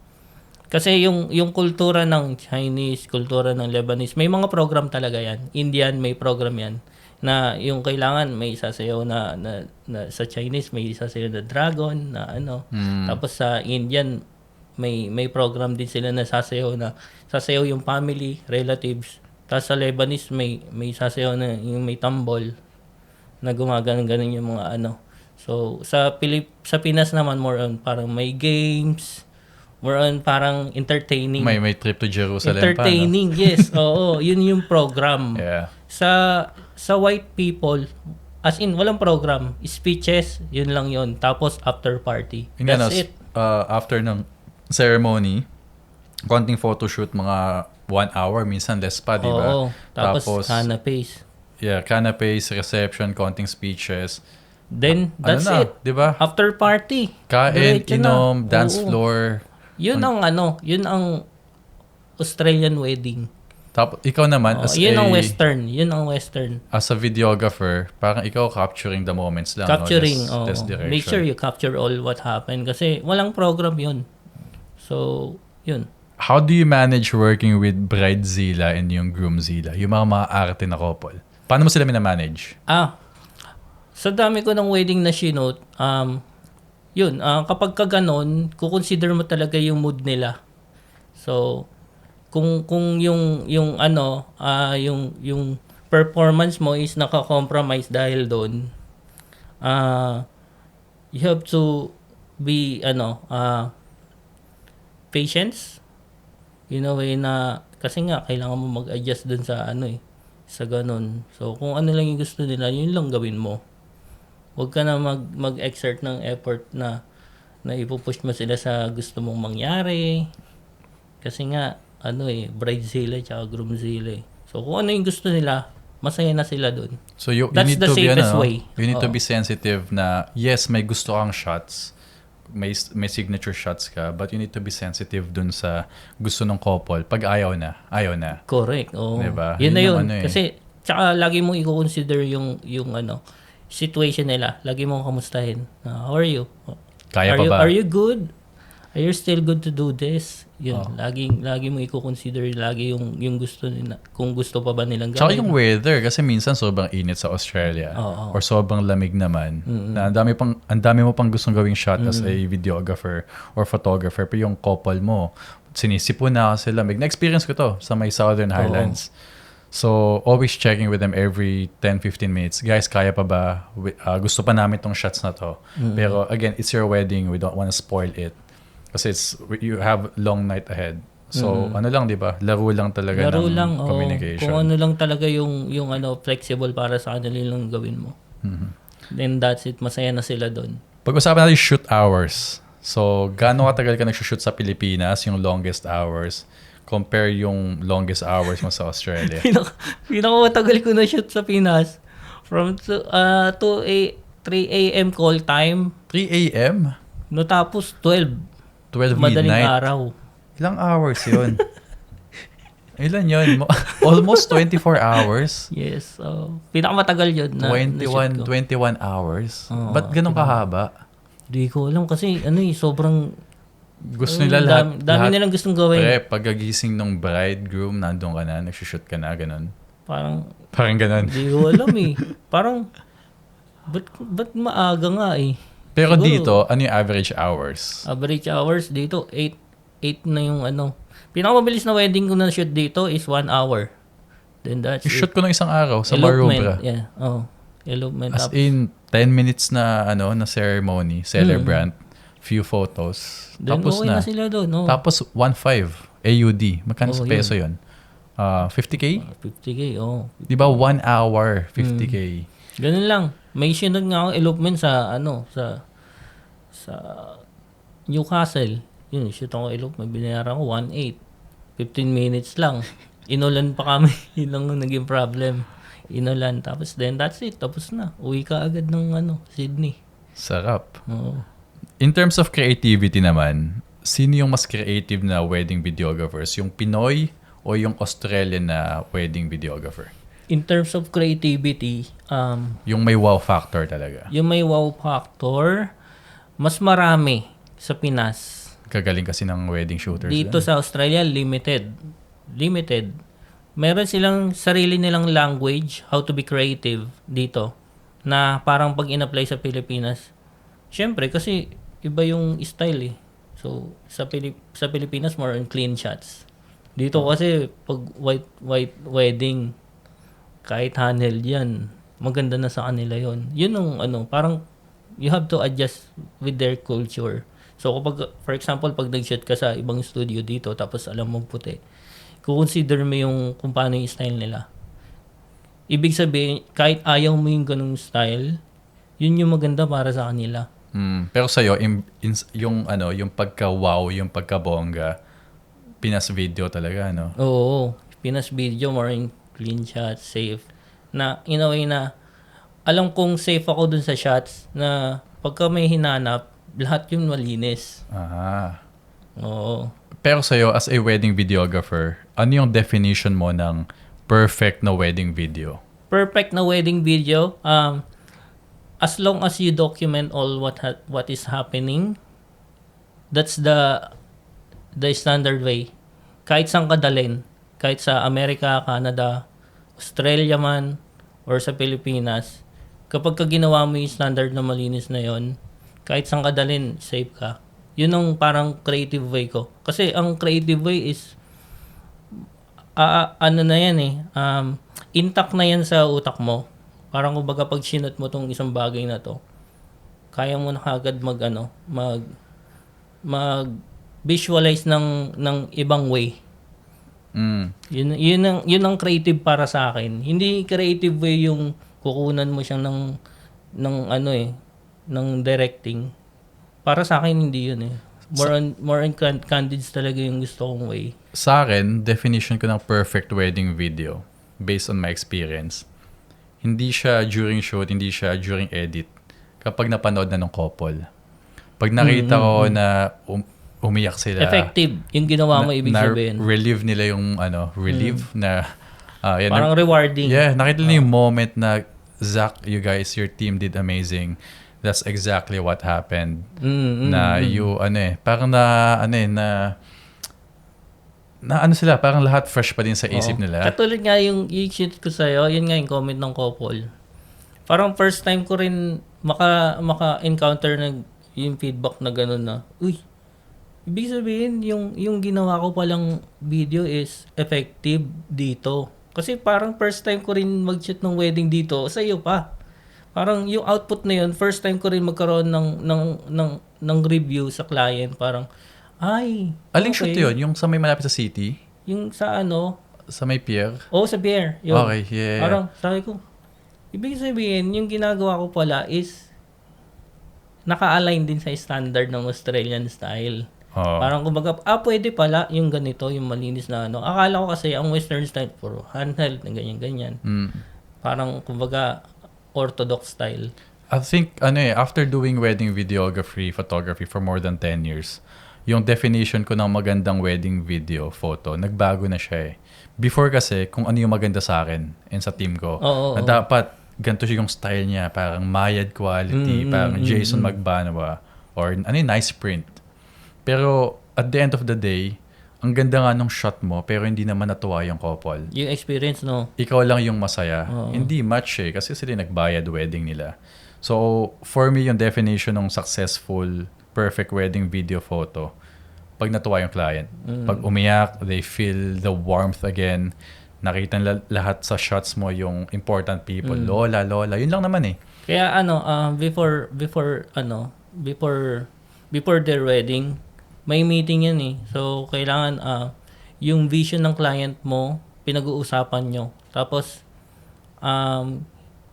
Kasi yung kultura ng Chinese, kultura ng Lebanese, may mga program talaga yan. Indian, may program yan. Na yung kailangan may sasayaw na sa Chinese may sasayaw na dragon na tapos sa Indian may program din sila na sasayaw yung family, relatives. Tapos sa Lebanese may sasayaw na yung may tambol na gumaganon yung mga So sa Pinas naman more on parang may games, more on parang entertaining. May trip to Jerusalem entertaining, pa, yes. Oo, yun yung program. Yeah. Sa white people, as in, walang program. Speeches, yun lang yun. Tapos, after party. That's it. After ng ceremony, konting photoshoot, mga 1 hour, minsan less pa, di ba? Oo. Tapos canapes. Yeah, canapes, reception, konting speeches. Then, that's it. Di ba? After party. Kain, Diretso inom, na. dance Oo. floor. Yun ang Australian wedding. Tapos, ikaw naman, yun ang Western. As a videographer, parang ikaw capturing the moments lang. Capturing, Less direction. Make sure you capture all what happened kasi walang program yun. So, yun. How do you manage working with Bridezilla and yung Groomzilla? Yung mga arte na couple. Paano mo sila minamanage? Sa dami ko ng wedding na shinote, yun, kapag ka ganon, kukonsider mo talaga yung mood nila. So, kung yung performance mo is naka-compromise dahil doon, you have to be patience in a way na kasi nga kailangan mo mag-adjust dun sa sa ganun. So kung ano lang yung gusto nila, yun lang gawin mo. Huwag ka na mag-exert ng effort na ipupush mo sila sa gusto mong mangyari. Kasi nga bridezilla at groomzilla. So kung ano yung gusto nila, masaya na sila dun. So you That's need the to be safest way. You need to be sensitive na yes, may gusto kang shots. May signature shots ka, but you need to be sensitive dun sa gusto ng couple. Pag ayaw na. Correct. Oh. Diba? Yun na yun. Yung Kasi tsaka lagi mo i-consider yung situation nila. Lagi mo kamustahin. How are you? Kaya pa ba? Are you good? Are you still good to do this? Yun. Lagi mo i-consider lagi yung gusto nila. Kung gusto pa ba nilang gawin. Tsaka yung weather, kasi minsan sobrang init sa Australia. Or sobrang lamig naman. Na ang dami mo pang gustong gawing shot as a videographer or photographer. Pero yung couple mo, sinisipon na kasi lamig. Na-experience ko to sa may Southern Highlands. So, always checking with them every 10-15 minutes. Guys, kaya pa ba? Gusto pa namin tong shots na to. Pero again, it's your wedding. We don't want to spoil it. Kasi you have long night ahead. So, ano lang, di ba? Laro lang talaga Laro ng lang, communication. kung ano lang talaga yung flexible para sa kanila yung gawin mo. Then that's it, masaya na sila doon. Pag-usapan natin shoot hours. So, gaano katagal ka nag-shoot sa Pilipinas, yung longest hours, compare yung longest hours mo sa Australia? Pinakamatagal ko na shoot sa Pinas from 3 a.m. call time. 3 a.m.? No, tapos 12 12 madaling midnight? araw. Ilang hours yun? Ilan yun? Almost 24 hours? Yes. Pinakamatagal yun na 21 hours? Oo, Ba't ganun kahaba? Di ko alam kasi sobrang Gusto nila lahat. dami nilang gustong gawin. Pre, pagkagising ng bridegroom, nandun ka na, nagsushoot ka na, ganun. Parang ganun. di ko alam Parang, ba't maaga nga Pero Siguro, dito, ano yung average hours? Average hours dito, 8 na yung Pinakamabilis na wedding ko na shoot dito is 1 hour. Then that's I-shoot ko ng isang araw sa elopement. Maroubra. Yeah. Elopement. As in, 10 minutes na na ceremony, celebrant, few photos. Then Tapos okay na sila doon. Tapos 1.5 AUD. Magkano sa yun. peso yun? 50K? 50K, Di ba 1 hour, 50K? Ganun lang. May sinunod nga ako elopement sa sa Newcastle. Yun, shoot ako elopement. Binayaran ko 1.8. 15 minutes lang. Inulan pa kami. Yun lang ang naging problem. Inulan. Tapos then that's it. Tapos na. Uwi ka agad ng Sydney. Sarap. Oo. In terms of creativity naman, sino yung mas creative na wedding videographers? Yung Pinoy o yung Australian na wedding videographer? In terms of creativity, yung may wow factor talaga. yung may wow factor, mas marami sa Pinas. Kagaling kasi ng wedding shooters. Dito sa Australia, limited. Meron silang sarili nilang language, how to be creative dito, na parang pag in-apply sa Pilipinas. Siyempre, kasi iba yung style So, sa Pilipinas, more on clean shots. Dito kasi, pag white wedding, kahit handheld yan, maganda na sa kanila yon. Yun ang parang you have to adjust with their culture. So, kapag, for example, pag nag-shoot ka sa ibang studio dito, tapos alam mong puti, consider mo kung paano yung style nila. Ibig sabihin, kahit ayaw mo yung ganung style, yun yung maganda para sa kanila. Pero sa'yo, yung pagka-wow, yung pagka-bongga, Pinas video talaga, no? Oo. Pinas video, more in clean shots, safe. Na, in a way na, alam kong safe ako dun sa shots na pagka may hinanap, lahat yung malinis. Oo. Pero sa'yo, as a wedding videographer, ano yung definition mo ng perfect na wedding video? Perfect na wedding video, as long as you document all what is happening, that's the standard way. Kahit saan ka dalhin, kahit sa Amerika, Canada, Australia man, or sa Pilipinas, kapag ka ginawa mo yung standard na malinis na yon, kahit saan ka dalhin, safe ka. Yun ang parang creative way ko. Kasi ang creative way is, intact na yan sa utak mo. Parang kumbaga pag sinot mo tong isang bagay na to, kaya mo na kagad mag-visualize ng ibang way. Yun ang creative para sa akin. Hindi creative way yung kukunan mo siyang ng directing. Para sa akin hindi yun More on candid talaga yung gusto kong way. Sa akin, definition ko ng perfect wedding video based on my experience. Hindi siya during shoot, hindi siya during edit. Kapag napanood na ng couple. Pag nakita ko na umiyak sila. Effective. Yung ginawa mo, ibig sabihin. Relieve nila yung na parang rewarding. Yeah, nakita nila yung moment na Zach, you guys, your team did amazing. That's exactly what happened. Parang sila, parang lahat fresh pa din sa isip nila. Katulad nga yung shoot ko sa'yo, yun nga yung comment ng couple. Parang first time ko rin maka-encounter yung feedback na gano'n na, uy, ibig sabihin, yung ginawa ko palang video is effective dito. Kasi parang first time ko rin mag-shoot ng wedding dito, sa'yo pa. Parang yung output na yun, first time ko rin magkaroon ng review sa client. Parang, Ay, Aling shoot okay. yun? Yung sa may malapit sa city? Yung sa ano, Sa may pier? sa beer. Yun. Okay, yeah. Parang, sabi ko, ibig sabihin, yung ginagawa ko pala is naka-align din sa standard ng Australian style. Oo. Parang kumbaga, pwede pala yung ganito, yung malinis na ano. Akala ko kasi ang Western style, puro handheld, na ganyan-ganyan. Parang kumbaga, orthodox style. I think, after doing wedding videography, photography for more than 10 years, yung definition ko ng magandang wedding video photo, nagbago na siya eh. Before kasi, kung ano yung maganda sa akin and sa team ko, Oo, na dapat ganito yung style niya, parang Mayad quality, parang Jason Magbanwa, or nice print. Pero at the end of the day, ang ganda nga nung shot mo, pero hindi naman natuwa yung couple. Yung experience, no? Ikaw lang yung masaya. Hindi much eh, kasi sila nagbayad wedding nila. So, for me, yung definition ng successful, perfect wedding video photo, pag natuwa yung client. Pag umiyak, they feel the warmth again. Nakita lahat sa shots mo yung important people. Lola. Yun lang naman eh. Kaya before their wedding, may meeting yan eh. So, kailangan yung vision ng client mo, pinag-uusapan nyo. Tapos,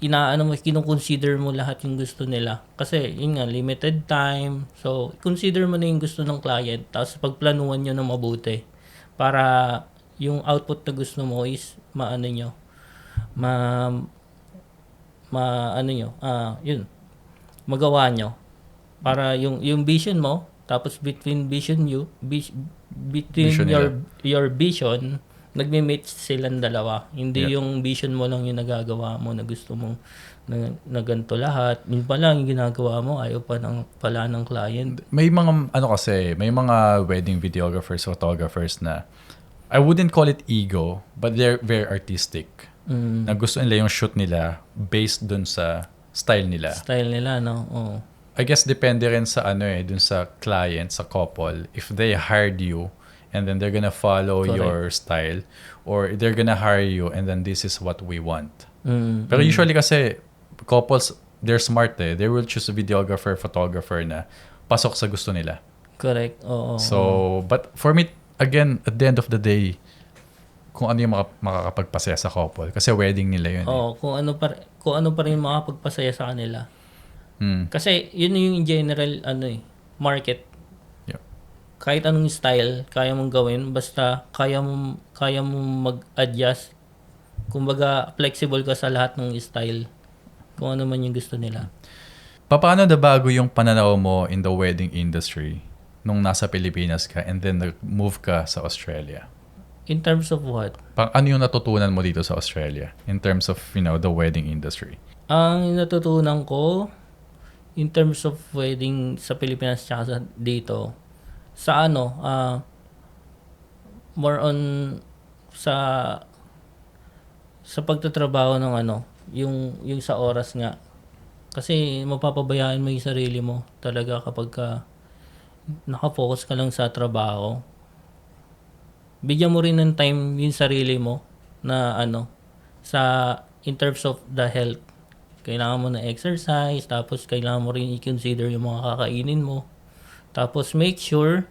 kinukonsider mo lahat yung gusto nila. Kasi, yun nga, limited time. So, consider mo na yung gusto ng client. Tapos, pagplanuhan nyo na mabuti. Para yung output na gusto mo is magawa nyo. Para yung vision mo, tapos between Vision your vision, nagme-meet silang dalawa. Hindi Yeah. yung vision mo lang yung nagagawa mo na gusto mo na ganito lahat. Yun pa lang yung ginagawa mo, ayaw pala ng client. May mga, may mga wedding videographers, photographers na, I wouldn't call it ego, but they're very artistic. Na gusto nila yung shoot nila based dun sa style nila. Style nila, no? Oo. I guess depende rin sa dun sa client, sa couple. If they hired you and then they're gonna follow Correct. your style, or they're gonna hire you and then this is what we want. Pero usually kasi couples, they're smart eh. They will choose a videographer, photographer na pasok sa gusto nila. Correct. Oo. So, but for me, again, at the end of the day, kung ano yung makakapagpasaya sa couple. Kasi wedding nila yun. Oo, kung ano pa rin makapagpasaya sa kanila. Kasi yun yung general market. Yep. Kahit anong style kaya mong gawin, basta kaya mo mag-adjust. Kumbaga flexible ka sa lahat ng style. Kung ano man yung gusto nila. Paano na bago yung pananaw mo in the wedding industry nung nasa Pilipinas ka and then nag-move ka sa Australia? In terms of what? Ano yung natutunan mo dito sa Australia in terms of, the wedding industry? Ang natutunan ko in terms of wedding sa Pilipinas tsaka dito, sa more on sa pagtatrabaho ng yung sa oras nga. Kasi mapapabayaan mo yung sarili mo talaga kapag nakafocus ka lang sa trabaho. Bigyan mo rin ng time yung sarili mo na in terms of the health. Kailangan mo na exercise, tapos kailangan mo rin i-consider yung mga kakainin mo. Tapos make sure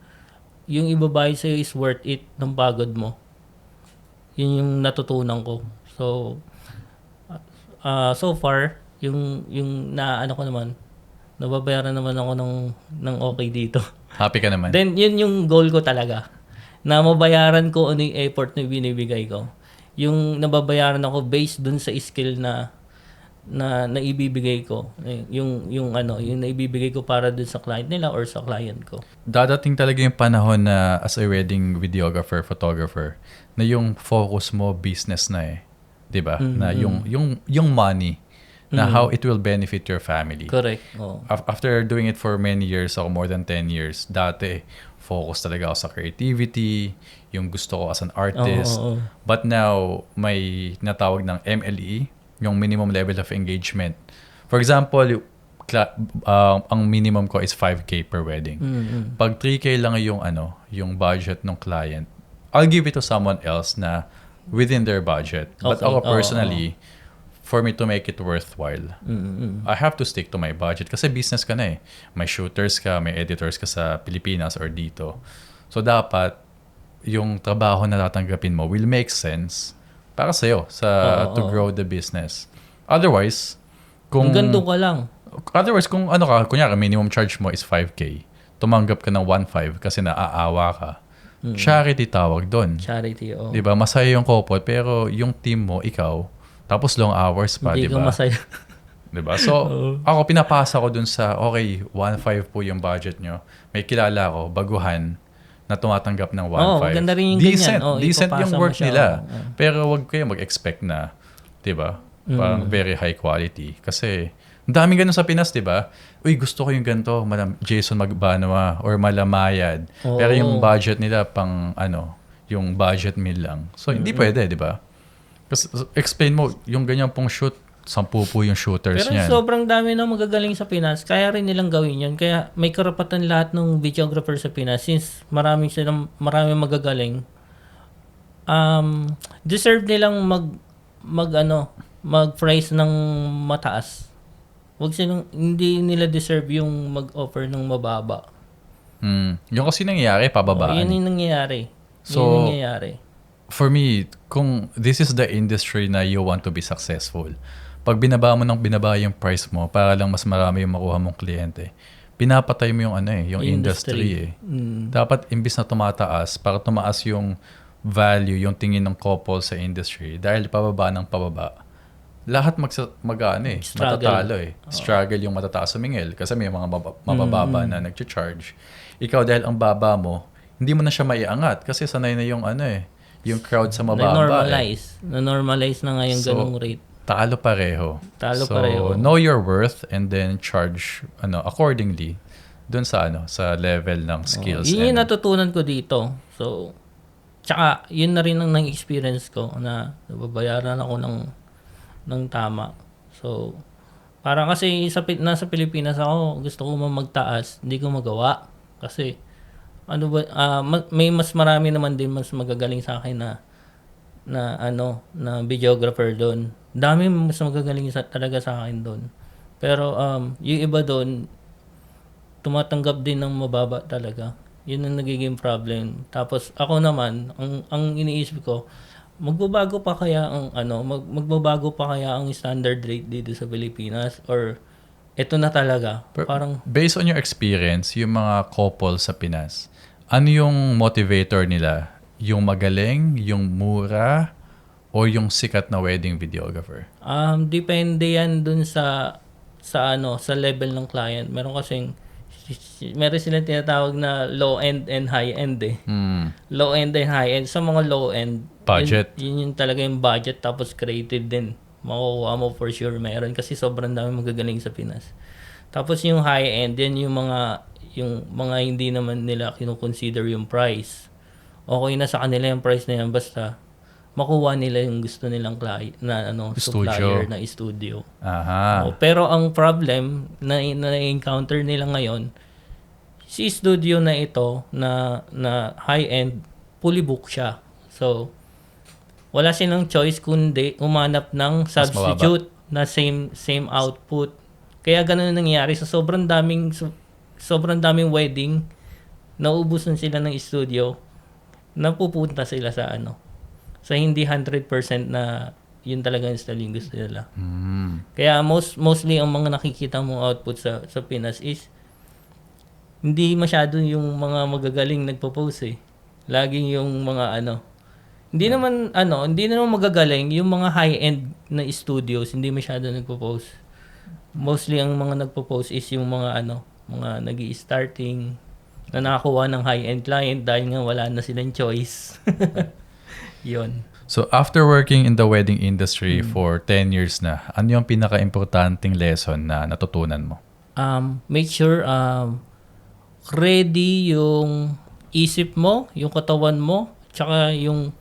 yung ibabayad sa'yo is worth it ng pagod mo. Yun yung natutunan ko. So, so far, yung ko naman, nababayaran naman ako ng okay dito. Happy ka naman? Then, yun yung goal ko talaga. Na mabayaran ko ano yung effort na binibigay ko. Yung nababayaran ako based dun sa skill na naibibigay ko. Yung naibibigay ko para dun sa client nila or sa client ko. Dadating talaga yung panahon na as a wedding videographer, photographer, na yung focus mo business na eh. 'Di ba? Na yung money, na how it will benefit your family. Correct. Oh. After doing it for many years, ako more than 10 years, dati focus talaga ako sa creativity, yung gusto ko as an artist. Oh. But now, may natawag ng MLE, yung minimum level of engagement. For example, ang minimum ko is 5K per wedding. Pag 3K lang yung budget ng client, I'll give it to someone else na within their budget. But Okay. ako personally, for me to make it worthwhile, I have to stick to my budget. Kasi business ka na eh. May shooters ka, may editors ka sa Pilipinas or dito. So, dapat yung trabaho na tatanggapin mo will make sense para sa'yo to grow the business. Otherwise, kung kung ano ka, kunyari minimum charge mo is 5K, tumanggap ka ng 1.5 kasi naaawa ka. Charity tawag doon. Charity, oo. 'Di ba? Masaya yung couple pero yung team mo, ikaw, tapos long hours pa, 'di Hindi ba? ka masaya. 'Di ba? So, ako pinapasa ko dun sa okay, 1.5 po yung budget nyo. May kilala ko, baguhan na tumatanggap ng 1.5. Maganda rin yung decent, ganyan. decent ipapasa yung mo work siya. nila. Pero wag kayo mag-expect na, 'di ba? Parang very high quality kasi ang daming ganun sa Pinas, 'di ba? Uy, gusto ko yung ganito, Madam Jason Magbanwa or Malamayad. Pero yung budget nila pang yung budget meal lang. So hindi pwede, 'di ba? Kasi explain mo, yung ganyan pong shoot, 10 po yung shooters Pero niyan. sobrang dami na magagaling sa Pinas, kaya rin nilang gawin yun. Kaya may karapatan lahat ng videographer sa Pinas since maraming magagaling. Deserve nilang mag-price ng mataas. Hindi nila deserve yung mag-offer ng mababa. Yung kasi nangyayari, pababaan. Yun yung nangyayari. So, for me, kung this is the industry na you want to be successful, pag binaba mo yung price mo para lang mas marami yung makuha mong kliyente, pinapatay mo yung industry eh. Dapat imbis na tumataas, para tumaas yung value, yung tingin ng couple sa industry, dahil pababa ng pababa, lahat matatalo eh. Struggle yung matataas sumingil kasi may mga mabababa na nag-charge. Ikaw dahil ang baba mo, hindi mo na siya maiangat kasi sanay na yung yung crowd sa mababa. Na-normalize na nga yung ganung rate. Talo pareho. Pareho. Know your worth and then charge accordingly dun sa sa level ng skills. Yun yung natutunan ko dito. So, tsaka yun na rin ang nang-experience ko na nababayaran ako ng tama. So, parang kasi nasa Pilipinas ako, gusto ko magtaas, hindi ko magawa. Kasi, may mas marami naman din mas magagaling sa akin na videographer doon. Dami mas magagaling talaga sa akin doon. Pero, yung iba doon, tumatanggap din ng mababa talaga. Yun ang nagiging problem. Tapos, ako naman, ang iniisip ko, magbabago pa kaya ang standard rate dito sa Pilipinas or ito na talaga? Parang based on your experience, yung mga couple sa Pinas, ano yung motivator nila? Yung magaling, yung mura, o yung sikat na wedding videographer? Depende yan dun sa level ng client. Meron silang tinatawag na low-end and high-end eh. Low-end and high-end. Sa mga low-end, budget. Yun yung talaga yung budget tapos creative din. Makukuha mo for sure meron kasi sobrang dami magagaling sa Pinas. Tapos yung high-end, yan yung mga hindi naman nila kino-consider yung price. Okay na sa kanila yung price na yan basta makuha nila yung gusto nilang client na supplier na studio. Aha. Pero ang problem na encounter nila ngayon, si studio na ito na high-end, fully book siya. So, wala silang choice kundi umanap ng substitute na same output. Kaya ganun nangyayari sa sobrang daming wedding, nauubusan sila ng studio, napupunta sila sa sa hindi 100% na yun talaga yung style yung gusto nila. Kaya mostly ang mga nakikita mong output sa Pinas is hindi masyado yung mga magagaling nagpo-post eh. Laging yung mga hindi naman magagaling yung mga high-end na studios, hindi masyado nagpo-post. Mostly ang mga nagpo-post is yung mga mga nag-i-starting na nakakuha ng high-end client dahil nga wala na silang choice. Yun. So, after working in the wedding industry for 10 years na, ano yung pinaka-importanting lesson na natutunan mo? Make sure ready yung isip mo, yung katawan mo, tsaka yung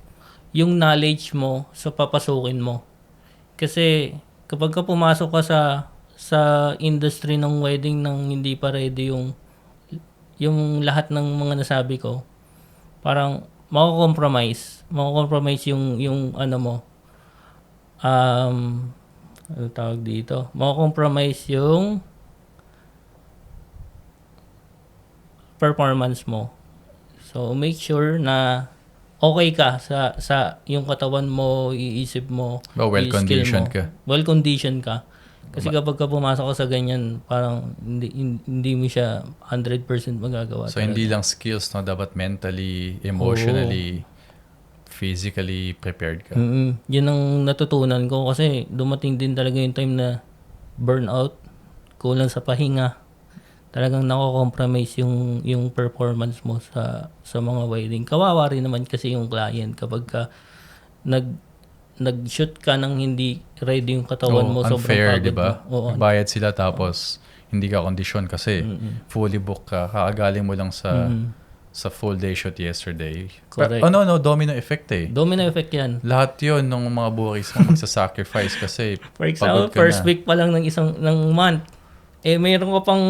knowledge mo sa papasukin mo. Kasi kapag ka pumasok ka sa industry ng wedding nang hindi pa ready yung lahat ng mga nasabi ko, parang mako-compromise yung ano tawag dito, mako-compromise yung performance mo. So make sure na okay ka sa yung katawan mo, iisip mo, yung skill Well-conditioned mo. ka. Well-conditioned ka. Kasi kapag ka pumasok ka sa ganyan, parang hindi mo siya 100% magagawa. So, hindi lang skills, no? Dapat mentally, emotionally, physically prepared ka. Yun ang natutunan ko kasi dumating din talaga yung time na burnout, kulang sa pahinga. Talagang nako-compromise yung performance mo sa mga wedding. Kawawa rin naman kasi yung client kapag ka nag-shoot ka nang hindi ready yung katawan mo, sobrang unfair, pagod di ba? mo. Oo. Bayad sila tapos hindi ka kondisyon kasi fully booked ka. Kakagaling mo lang sa full day shoot yesterday. Correct. Domino effect eh. Domino effect yan. Lahat yun ng mga buwakis mo magsasacrifice kasi For example, pagod ka first na. week pa lang ng month, mayroon ka pang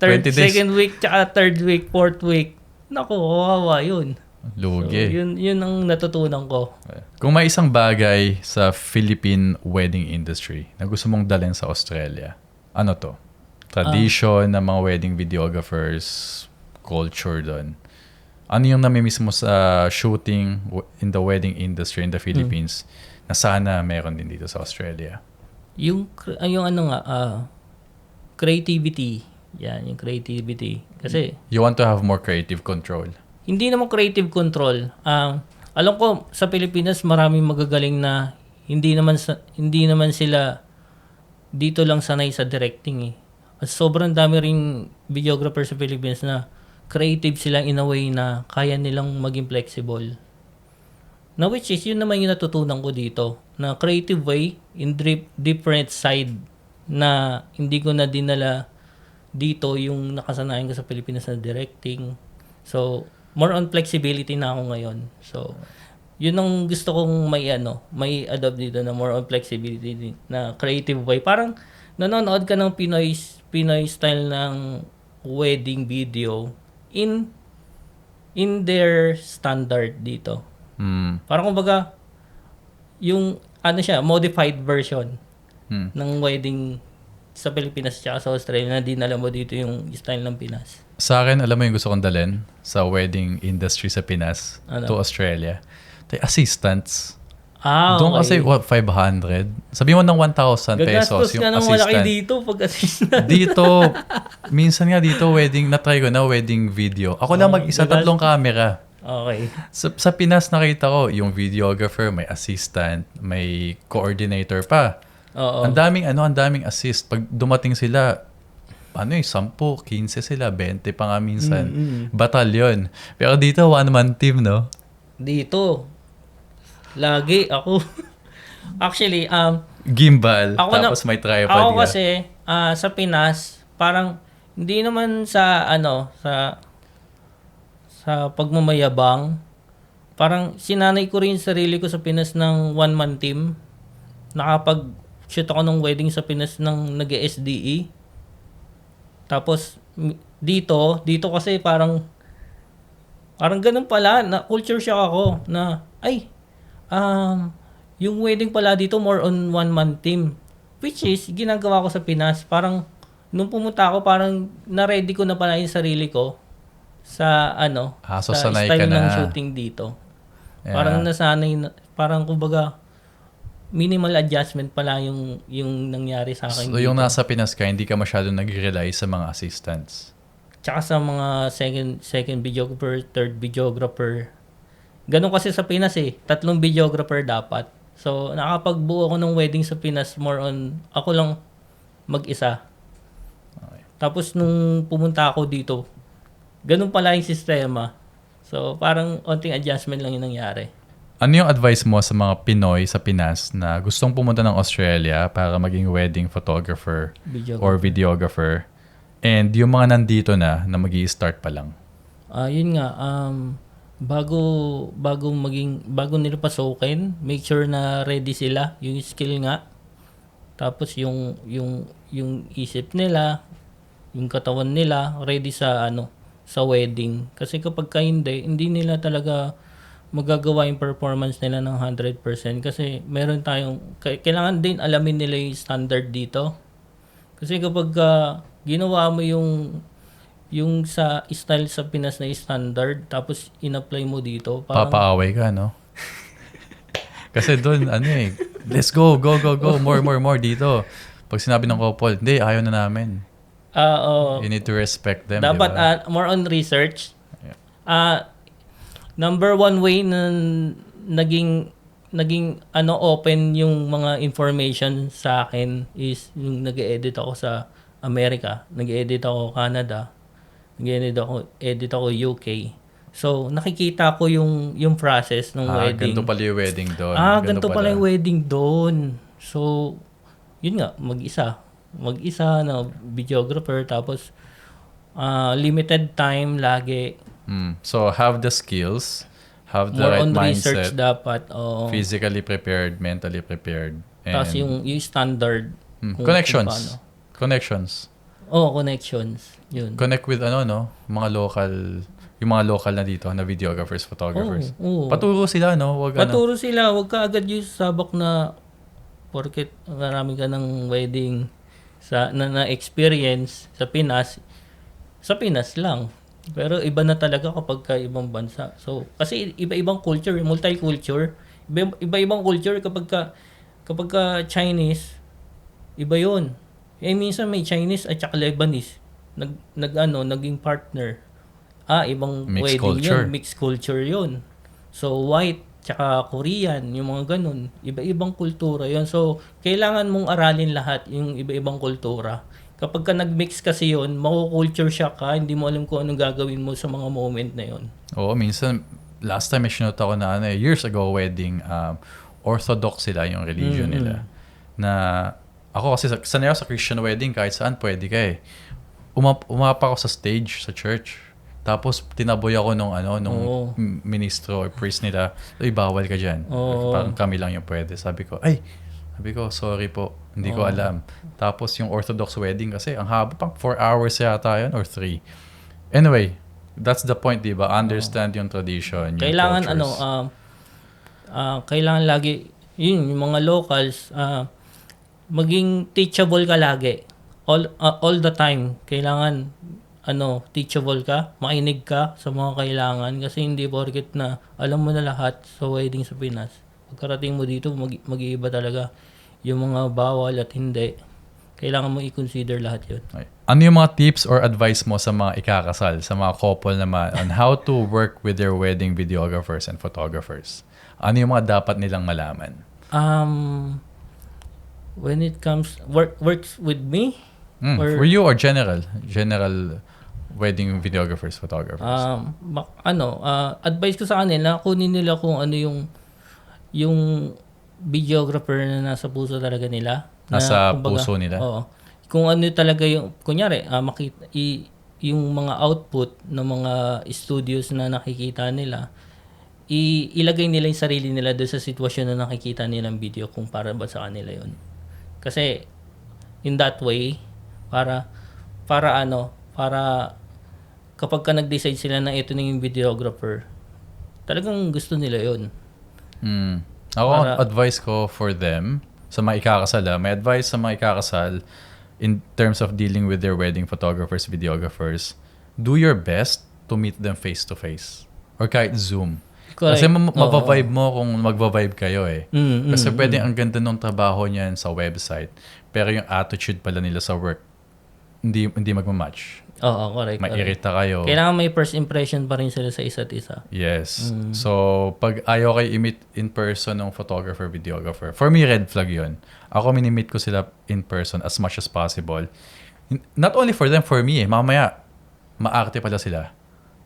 20 days. second week, tsaka third week, fourth week. Naku, kawawa yun. So, Lugi. yun ang natutunan ko. Kung may isang bagay sa Philippine wedding industry na gusto mong dalhin sa Australia, ano to? Tradition ng mga wedding videographers, culture doon. Ano yung namimiss mo sa shooting in the wedding industry in the Philippines na sana meron din dito sa Australia? Yung creativity. Yan, yung creativity. Kasi, You want to have more creative control. hindi naman creative control. Alam ko, sa Pilipinas, maraming magagaling na hindi naman sila dito lang sanay sa directing eh. Sobrang dami ring videographer sa Philippines na creative sila in a way na kaya nilang maging flexible. Na which is, yun naman yung natutunan ko dito. Na creative way, in different side na hindi ko na dinala dito yung nakasanayan ko sa Pilipinas na directing. So, more on flexibility na ako ngayon. So, yun ang gusto kong may adopt dito na more on flexibility na creative way. Parang nanonood ka ng Pinoy style ng wedding video in their standard dito. Parang kumbaga yung modified version ng wedding sa Pilipinas at sa Australia na dinala mo dito yung style ng Pinas. Sa akin, alam mo yung gusto kong dalhin sa wedding industry sa Pinas to Australia? The assistants. Doon kasi, 500? Sabi mo ng 1,000 pesos Gagastos yung ka ng assistant. malaki dito pag assistant. Dito, minsan nga dito, na-try ko na wedding video. Ako lang mag-isa, tatlong camera. Okay. Sa Pinas, nakita ko, yung videographer, may assistant, may coordinator pa. Oo. Ang daming assist. Pag dumating sila, 10, 15 sila, 20 pa nga minsan. Batalyon. Pero dito, one-man team, no? Dito, lagi ako. Actually, Gimbal, tapos may tripod ako ka. kasi, sa Pinas, parang, hindi naman sa pagmamayabang, parang sinanay ko rin sarili ko sa Pinas ng one-man team. Nakapag-shoot ako ng wedding sa Pinas ng nag-SDE. Tapos, dito kasi parang ganun pala, na culture shock ako na, yung wedding pala dito more on one-man team. Which is, ginagawa ko sa Pinas, parang, nung pumunta ako, parang na-ready ko na pala yung sarili ko sa so sa sanay style ka na. ng shooting dito. Yeah. Parang nasanay na, parang kumbaga minimal adjustment pala yung nangyari sa akin. So yung nasa Pinas ka, hindi ka masyadong nag-rely sa mga assistants. Tsaka sa mga second videographer, third videographer. Ganun kasi sa Pinas 3 videographer dapat. So nakapagbuo ako ng wedding sa Pinas more on ako lang mag-isa. Okay. Tapos nung pumunta ako dito, ganun pala yung sistema. So, parang onting adjustment lang yung nangyari. Ano yung advice mo sa mga Pinoy sa Pinas na gustong pumunta ng Australia para maging wedding photographer or videographer and yung mga nandito na magi-start pa lang? Yun nga, bago nila pasukin, make sure na ready sila, yung skill nga. Tapos yung isip nila, yung katawan nila, ready sa wedding. Kasi kapag hindi nila talaga magagawa yung performance nila ng 100% kasi meron tayong kailangan din alamin nila yung standard dito. Kasi kapag ginawa mo yung sa style sa Pinas na standard tapos in-apply mo dito, parang Papaaway ka, no? Kasi doon, let's go, more dito. Pag sinabi ng couple, hindi, ayaw na namin. oo. You need to respect them, Dapat di ba? more on research. Number one way na naging open yung mga information sa akin is yung nag-edit ako sa Amerika, nag-edit ako Canada, nag-edit ako UK. So nakikita ko yung process ng wedding. Ganito pala yung wedding doon. Ganito pala yung wedding doon. So yun nga, mag-isa na videographer tapos limited time lagi. So have the skills, have the More right on research mindset, dapat. Oo. physically prepared, mentally prepared. And Tapos yung standard. kung connections. paano. Connections. Connections. Yun. Connect with mga local na dito na videographers, photographers. Oo. Paturo sila, no? Paturo sila. Huwag ka agad yung sabak na porket marami ka ng wedding na experience sa Pinas. Sa Pinas lang. Pero iba na talaga kapag ka ibang bansa. So, kasi iba-ibang culture, multicultural. Iba-ibang culture kapag ka Chinese, iba 'yon. Minsan may Chinese at saka Lebanese naging partner. Ibang Mixed wedding culture. 'yun, mixed culture 'yun. So, white tsaka Korean, yung mga ganun. Iba-ibang kultura 'yon. So, kailangan mong aralin lahat yung iba-ibang kultura. Kapag ka nag-mix kasi yun, makukulture shock ka, hindi mo alam kung anong gagawin mo sa mga moment na yun. Oo, minsan, last time may sinunod ako na years ago wedding, orthodox sila yung religion nila. Na ako kasi sanay ako sa Christian wedding, kahit saan pwede ka eh. Umapa ako sa stage sa church. Tapos tinaboy ako nung ministro or priest nila, bawal ka dyan. Parang kami lang yung pwede. Sabi ko, sorry po, hindi ko alam. Tapos yung Orthodox wedding kasi, ang haba pang 4 hours yata yun or 3. Anyway, that's the point, di ba? Understand yung tradition, yung kailangan cultures. Kailangan lagi, yung mga locals, maging teachable ka lagi. All the time. Kailangan, teachable ka, makinig ka sa mga kailangan kasi hindi porket na alam mo na lahat sa wedding sa Pinas. Pagkarating mo dito, mag-iiba talaga yung mga bawal at hindi. Kailangan mo i-consider lahat yun. Okay. Ano yung mga tips or advice mo sa mga ikakasal, sa mga couple naman, on how to work with their wedding videographers and photographers? Ano yung mga dapat nilang malaman? When it comes, works with me? For you or general wedding videographers, photographers? Advice ko sa kanila, kunin nila kung ano yung videographer na nasa puso talaga nila. Nasa puso nila? Oo. Kung ano talaga yung, kunyari, yung mga output ng mga studios na nakikita nila, ilagay nila yung sarili nila doon sa sitwasyon na nakikita nilang video kung para ba sa kanila yun. Kasi, in that way, para kapag ka nag-decide sila na ito na yung videographer, talagang gusto nila yun. Ako, advice ko for them, sa mga ikakasal, may advice sa mga ikakasal in terms of dealing with their wedding photographers, videographers, do your best to meet them face-to-face. Or kahit Zoom. Correct. Kasi mabavibe mo kung magbavibe kayo eh. Kasi pwede ang ganda ng trabaho niyan sa website, pero yung attitude pala nila sa work, hindi magmamatch. Oo, correct. Mairita kayo. Kailangan may first impression pa rin sila sa isa't isa. Yes. So, pag ayaw kayo i-meet in person ng photographer, videographer, for me, red flag yun. Ako, minimit ko sila in person as much as possible. Not only for them, for me. Mamaya, maarte pala sila.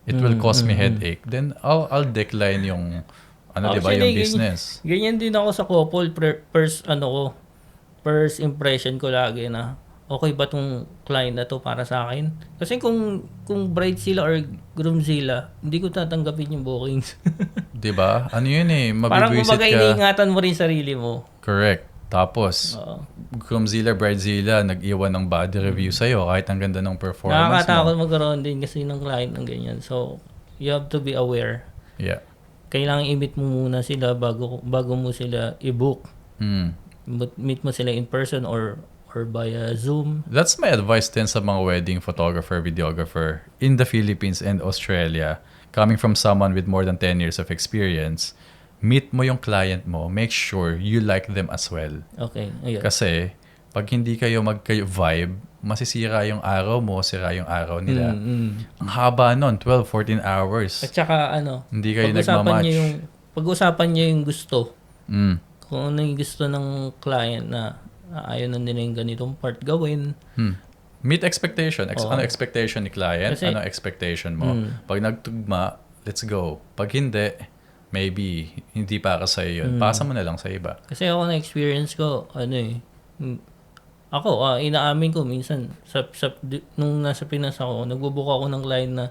It will cause me headache. Then, I'll decline yung, diba, yung business. Ganyan din ako sa couple. First impression ko lagi na, okay ba tong client na to para sa akin? Kasi kung bride sila or groom sila, hindi ko tatanggapin yung bookings. Diba? Ano yun eh, parang mabibisit kumbaga ka. iniingatan mo rin sarili mo. Correct. Tapos, groomzilla, bridezilla, nag-iwan ng body review sa'yo kahit ang ganda ng performance Nakakatakot mo. magkaroon din kasi ng client ng ganyan. So, you have to be aware. Yeah. kailangan i-meet mo muna sila bago mo sila i-book. Meet mo sila in person or via Zoom. That's my advice din sa mga wedding photographer, videographer in the Philippines and Australia. Coming from someone with more than 10 years of experience, meet mo yung client mo. Make sure you like them as well. Okay, ayun. Kasi, pag hindi kayo vibe, masisira yung araw mo, sira yung araw nila. Ang haba nun, 12, 14 hours. At saka Hindi kayo nagmamatch. Pag-usapan niyo yung gusto. Kung ano yung gusto ng client na ayaw na nila yung ganitong part gawin. Meet expectation. Ano expectation ni client? Kasi, ano expectation mo? Pag nagtugma, let's go. Pag hindi, maybe hindi para sa'yo yun. Pasa mo na lang sa iba. Kasi ako na-experience ko, inaamin ko minsan, nung nasa Pinas ako, nagbubook ako ng client na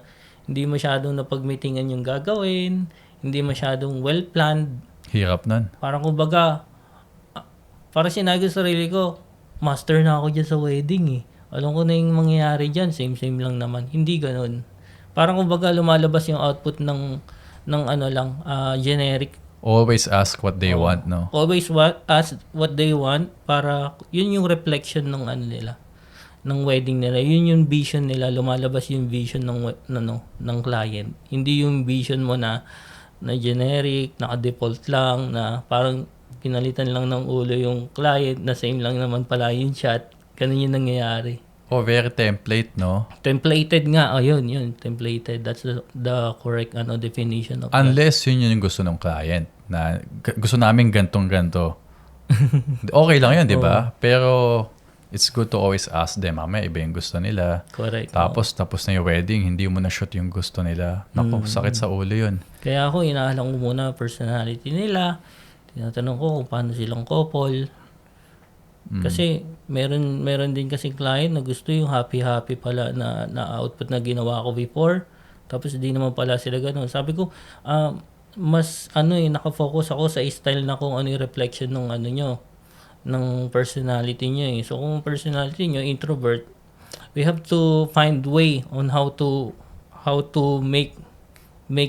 hindi masyadong napag-meetingan yung gagawin, hindi masyadong well-planned. Hirap nun. Parang kumbaga, parang sinabi sa sarili ko, master na ako dyan sa wedding eh. Alam ko na yung mangyayari dyan, same-same lang naman. Hindi ganun. Parang kumbaga lumalabas yung output ng generic. Always ask what they want, no? Always ask what they want para yun yung reflection ng nila, ng wedding nila. Yun yung vision nila, lumalabas yung vision ng client. Hindi yung vision mo na generic, naka-default lang, na parang pinalitan lang ng ulo yung client, na same lang naman pala yung chat. Ganun yung nangyayari. Very template, no? Templated nga. Yun. Templated. That's the correct definition of Unless yun yung gusto ng client. Na gusto namin gantong-ganto. Okay lang yun, di ba? Pero it's good to always ask them. Mamaya iba yung gusto nila. Correct. Tapos na yung wedding, hindi mo na shoot yung gusto nila. Naku, sakit sa ulo yun. Kaya ako, inaalam ko muna personality nila. Tinatanong ko kung paano silang couple. Kasi meron din kasi client na gusto yung happy pala na output na ginawa ko before. Tapos di naman pala sila ganun. Sabi ko, mas nakafocus ako sa style na kung ano yung reflection ng nyo, ng personality nyo eh. So kung personality nyo introvert, we have to find way on how to make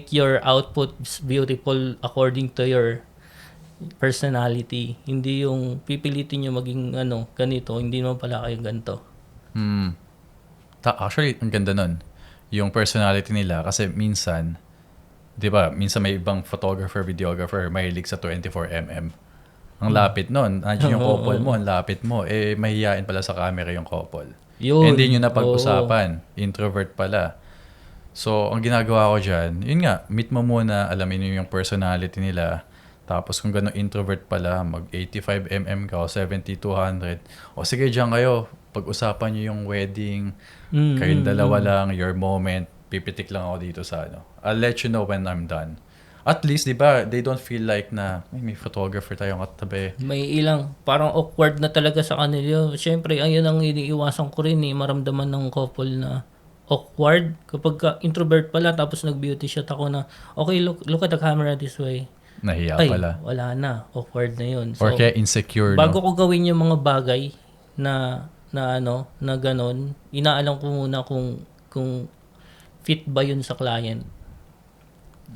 your output beautiful according to your personality. Hindi yung pipilitin nyo maging ganito, hindi naman pala kayo ganito. Actually, ang ganda nun. Yung personality nila, kasi minsan, di ba, minsan may ibang photographer, videographer, mahilig sa 24mm. Ang lapit nun. Nandiyan yung couple mo, ang lapit mo. Mahihiyain pala sa camera yung couple. Yun. Hindi nyo na pag-usapan. Introvert pala. So, ang ginagawa ko dyan, yun nga, meet mo muna, alamin nyo yung personality nila. Tapos kung gano'ng introvert pala, mag 85mm ka o 70-200. O sige, dyan kayo. Pag-usapan nyo yung wedding. Kayong dalawa lang, your moment. Pipitik lang ako dito sa I'll let you know when I'm done. At least, di ba, they don't feel like na may photographer tayong katabi. May ilang, parang awkward na talaga sa kanila. Siyempre, ayun ang iniiwasan ko rin maramdaman ng couple na awkward. Kapag introvert pala, tapos nag-beauty shot ako na, okay, look at the camera this way. Nahiya pala. Wala na. Awkward na yun. So, or kaya insecure, bago ko gawin yung mga bagay na ganon, inaalam ko muna kung fit ba yun sa client.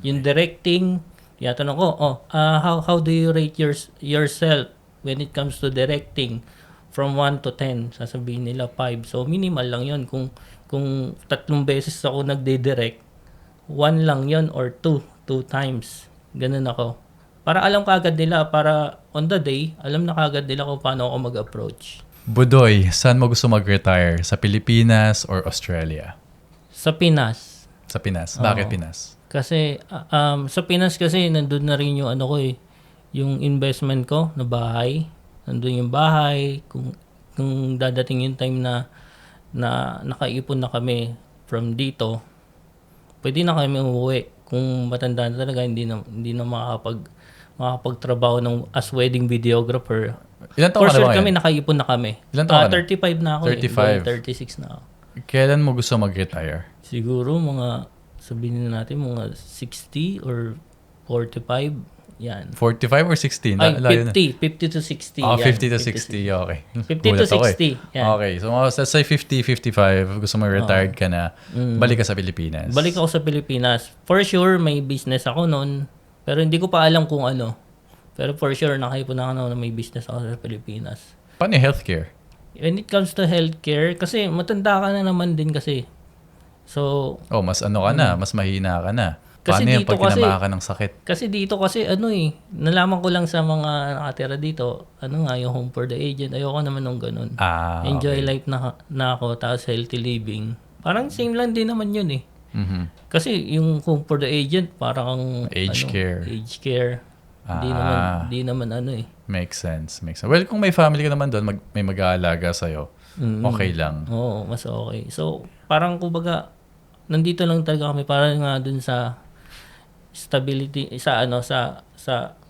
Yung directing, tinatanong ko, how do you rate yourself when it comes to directing? From 1 to 10, sasabihin nila 5. So, minimal lang yun. Kung 3 beses ako nagde-direct, 1 lang yun or 2 times. Ganun ako. Para alam kaagad nila, para on the day, alam na kaagad nila kung paano ako mag-approach. Budoy, saan mo gusto mag-retire? Sa Pilipinas or Australia? Sa Pinas. Sa Pinas. Bakit Pinas? Kasi, sa Pinas kasi, nandun na rin yung yung investment ko na bahay. Nandun yung bahay. Kung dadating yung time na nakaipon na kami from dito, pwede na kami umuwi. Kung matanda na talaga, hindi na makakapagtrabaho as wedding videographer. Ilan taon For ka sure na ba kami, nakaipon na kami. Ilan taon ka na? 35 na ako. 35. 36 na ako. Kailan mo gusto mag-retire? Siguro sabihin na natin, mga 60 or 45. Yan. 45 or 60? Ay, 50 to 60. Oh, yan. 50 to 60. Okay. 50 to 60. Yan. Okay. So, let's say 50, 55. Gusto mo retired ka na. Balik ka sa Pilipinas. Balik ako sa Pilipinas. For sure, may business ako noon. Pero hindi ko pa alam kung ano. Pero for sure, nakaipunan ako na may business ako sa Pilipinas. Paano yung healthcare? When it comes to healthcare, kasi matanda ka na naman din kasi. So, Oh, mas ano ka na, mas mahina ka na. Kasi Paano yung dito pag kinamahan ka ng sakit? kasi dito kasi nalaman ko lang sa mga nakatira dito, yung home for the agent. Ayoko naman nung ganun. Enjoy Okay. life na ako, tapos healthy living. Parang same lang din naman yun eh. Mhm. Kasi yung home for the agent, parang Age care. Age care. Di naman Makes sense. Well, kung may family ka naman doon, may mag-aalaga sa'yo, okay lang. Oo, mas okay. So, parang kumbaga, nandito lang talaga kami para nga dun sa stability, sa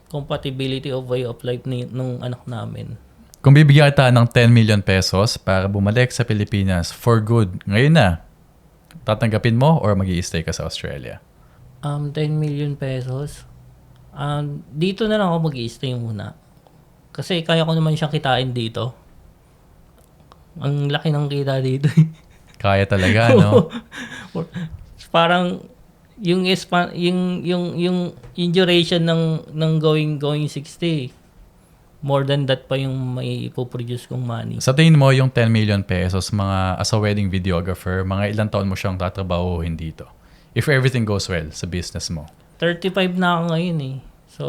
compatibility of way of life nung anak namin. Kung bibigyan kita ng 10 million pesos para bumalik sa Pilipinas for good, ngayon na, tatanggapin mo or mag-i-stay ka sa Australia? 10 million pesos. Dito na lang ako mag-i-stay muna. Kasi kaya ko naman siyang kitain dito. Ang laki ng kita dito. Kaya talaga, no? Parang yung duration ng going 60, more than that pa yung may ipoproduce kong money. Sa tingin mo, yung 10 million pesos, as a wedding videographer, mga ilang taon mo siyang tatrabahuhin dito? If everything goes well sa business mo. 35 na ako ngayon eh. So,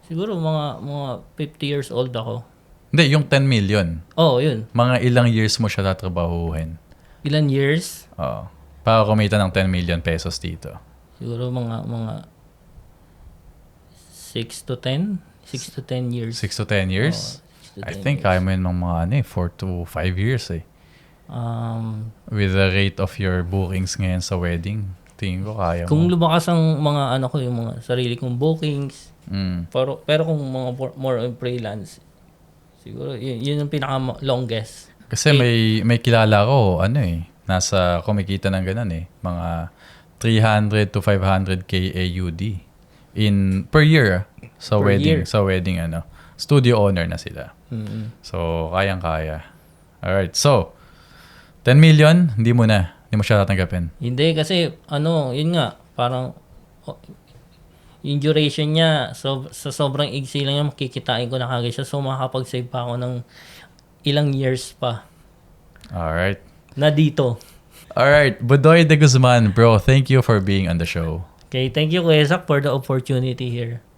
siguro mga 50 years old ako. Hindi, yung 10 million. Oo, yun. Mga ilang years mo siya tatrabahuhin? Ilan years? Oo. Para kumita ng 10 million pesos dito. Siguro mga 6 to 10? 6 to 10 years. 6 to 10 years? Oo, 6 to 10 I think years. kaya mo yun ng mga 4 to 5 years eh. With the rate of your bookings ngayon sa wedding, tingin ko kaya Kung mo. lumakas ang mga yung mga sarili kong bookings, Mm. pero kung mga more on freelance, siguro yun yung pinaka longest. Kasi may kilala ko, nasa kumikita ng ganun eh. Mga 300 to 500k AUD per year sa Per wedding. year. Sa wedding studio owner na sila. Mm. So, kayang-kaya. Alright, so, 10 million, hindi mo siya tatanggapin. Hindi kasi yun nga, parang yung duration niya, so sa sobrang iksi lang yan, makikitain ko na kagad siya. So makakapag-save pa ako ng ilang years pa Alright. na dito. Alright, Budoy de Guzman, bro, thank you for being on the show. Okay, thank you Kuya Zach for the opportunity here.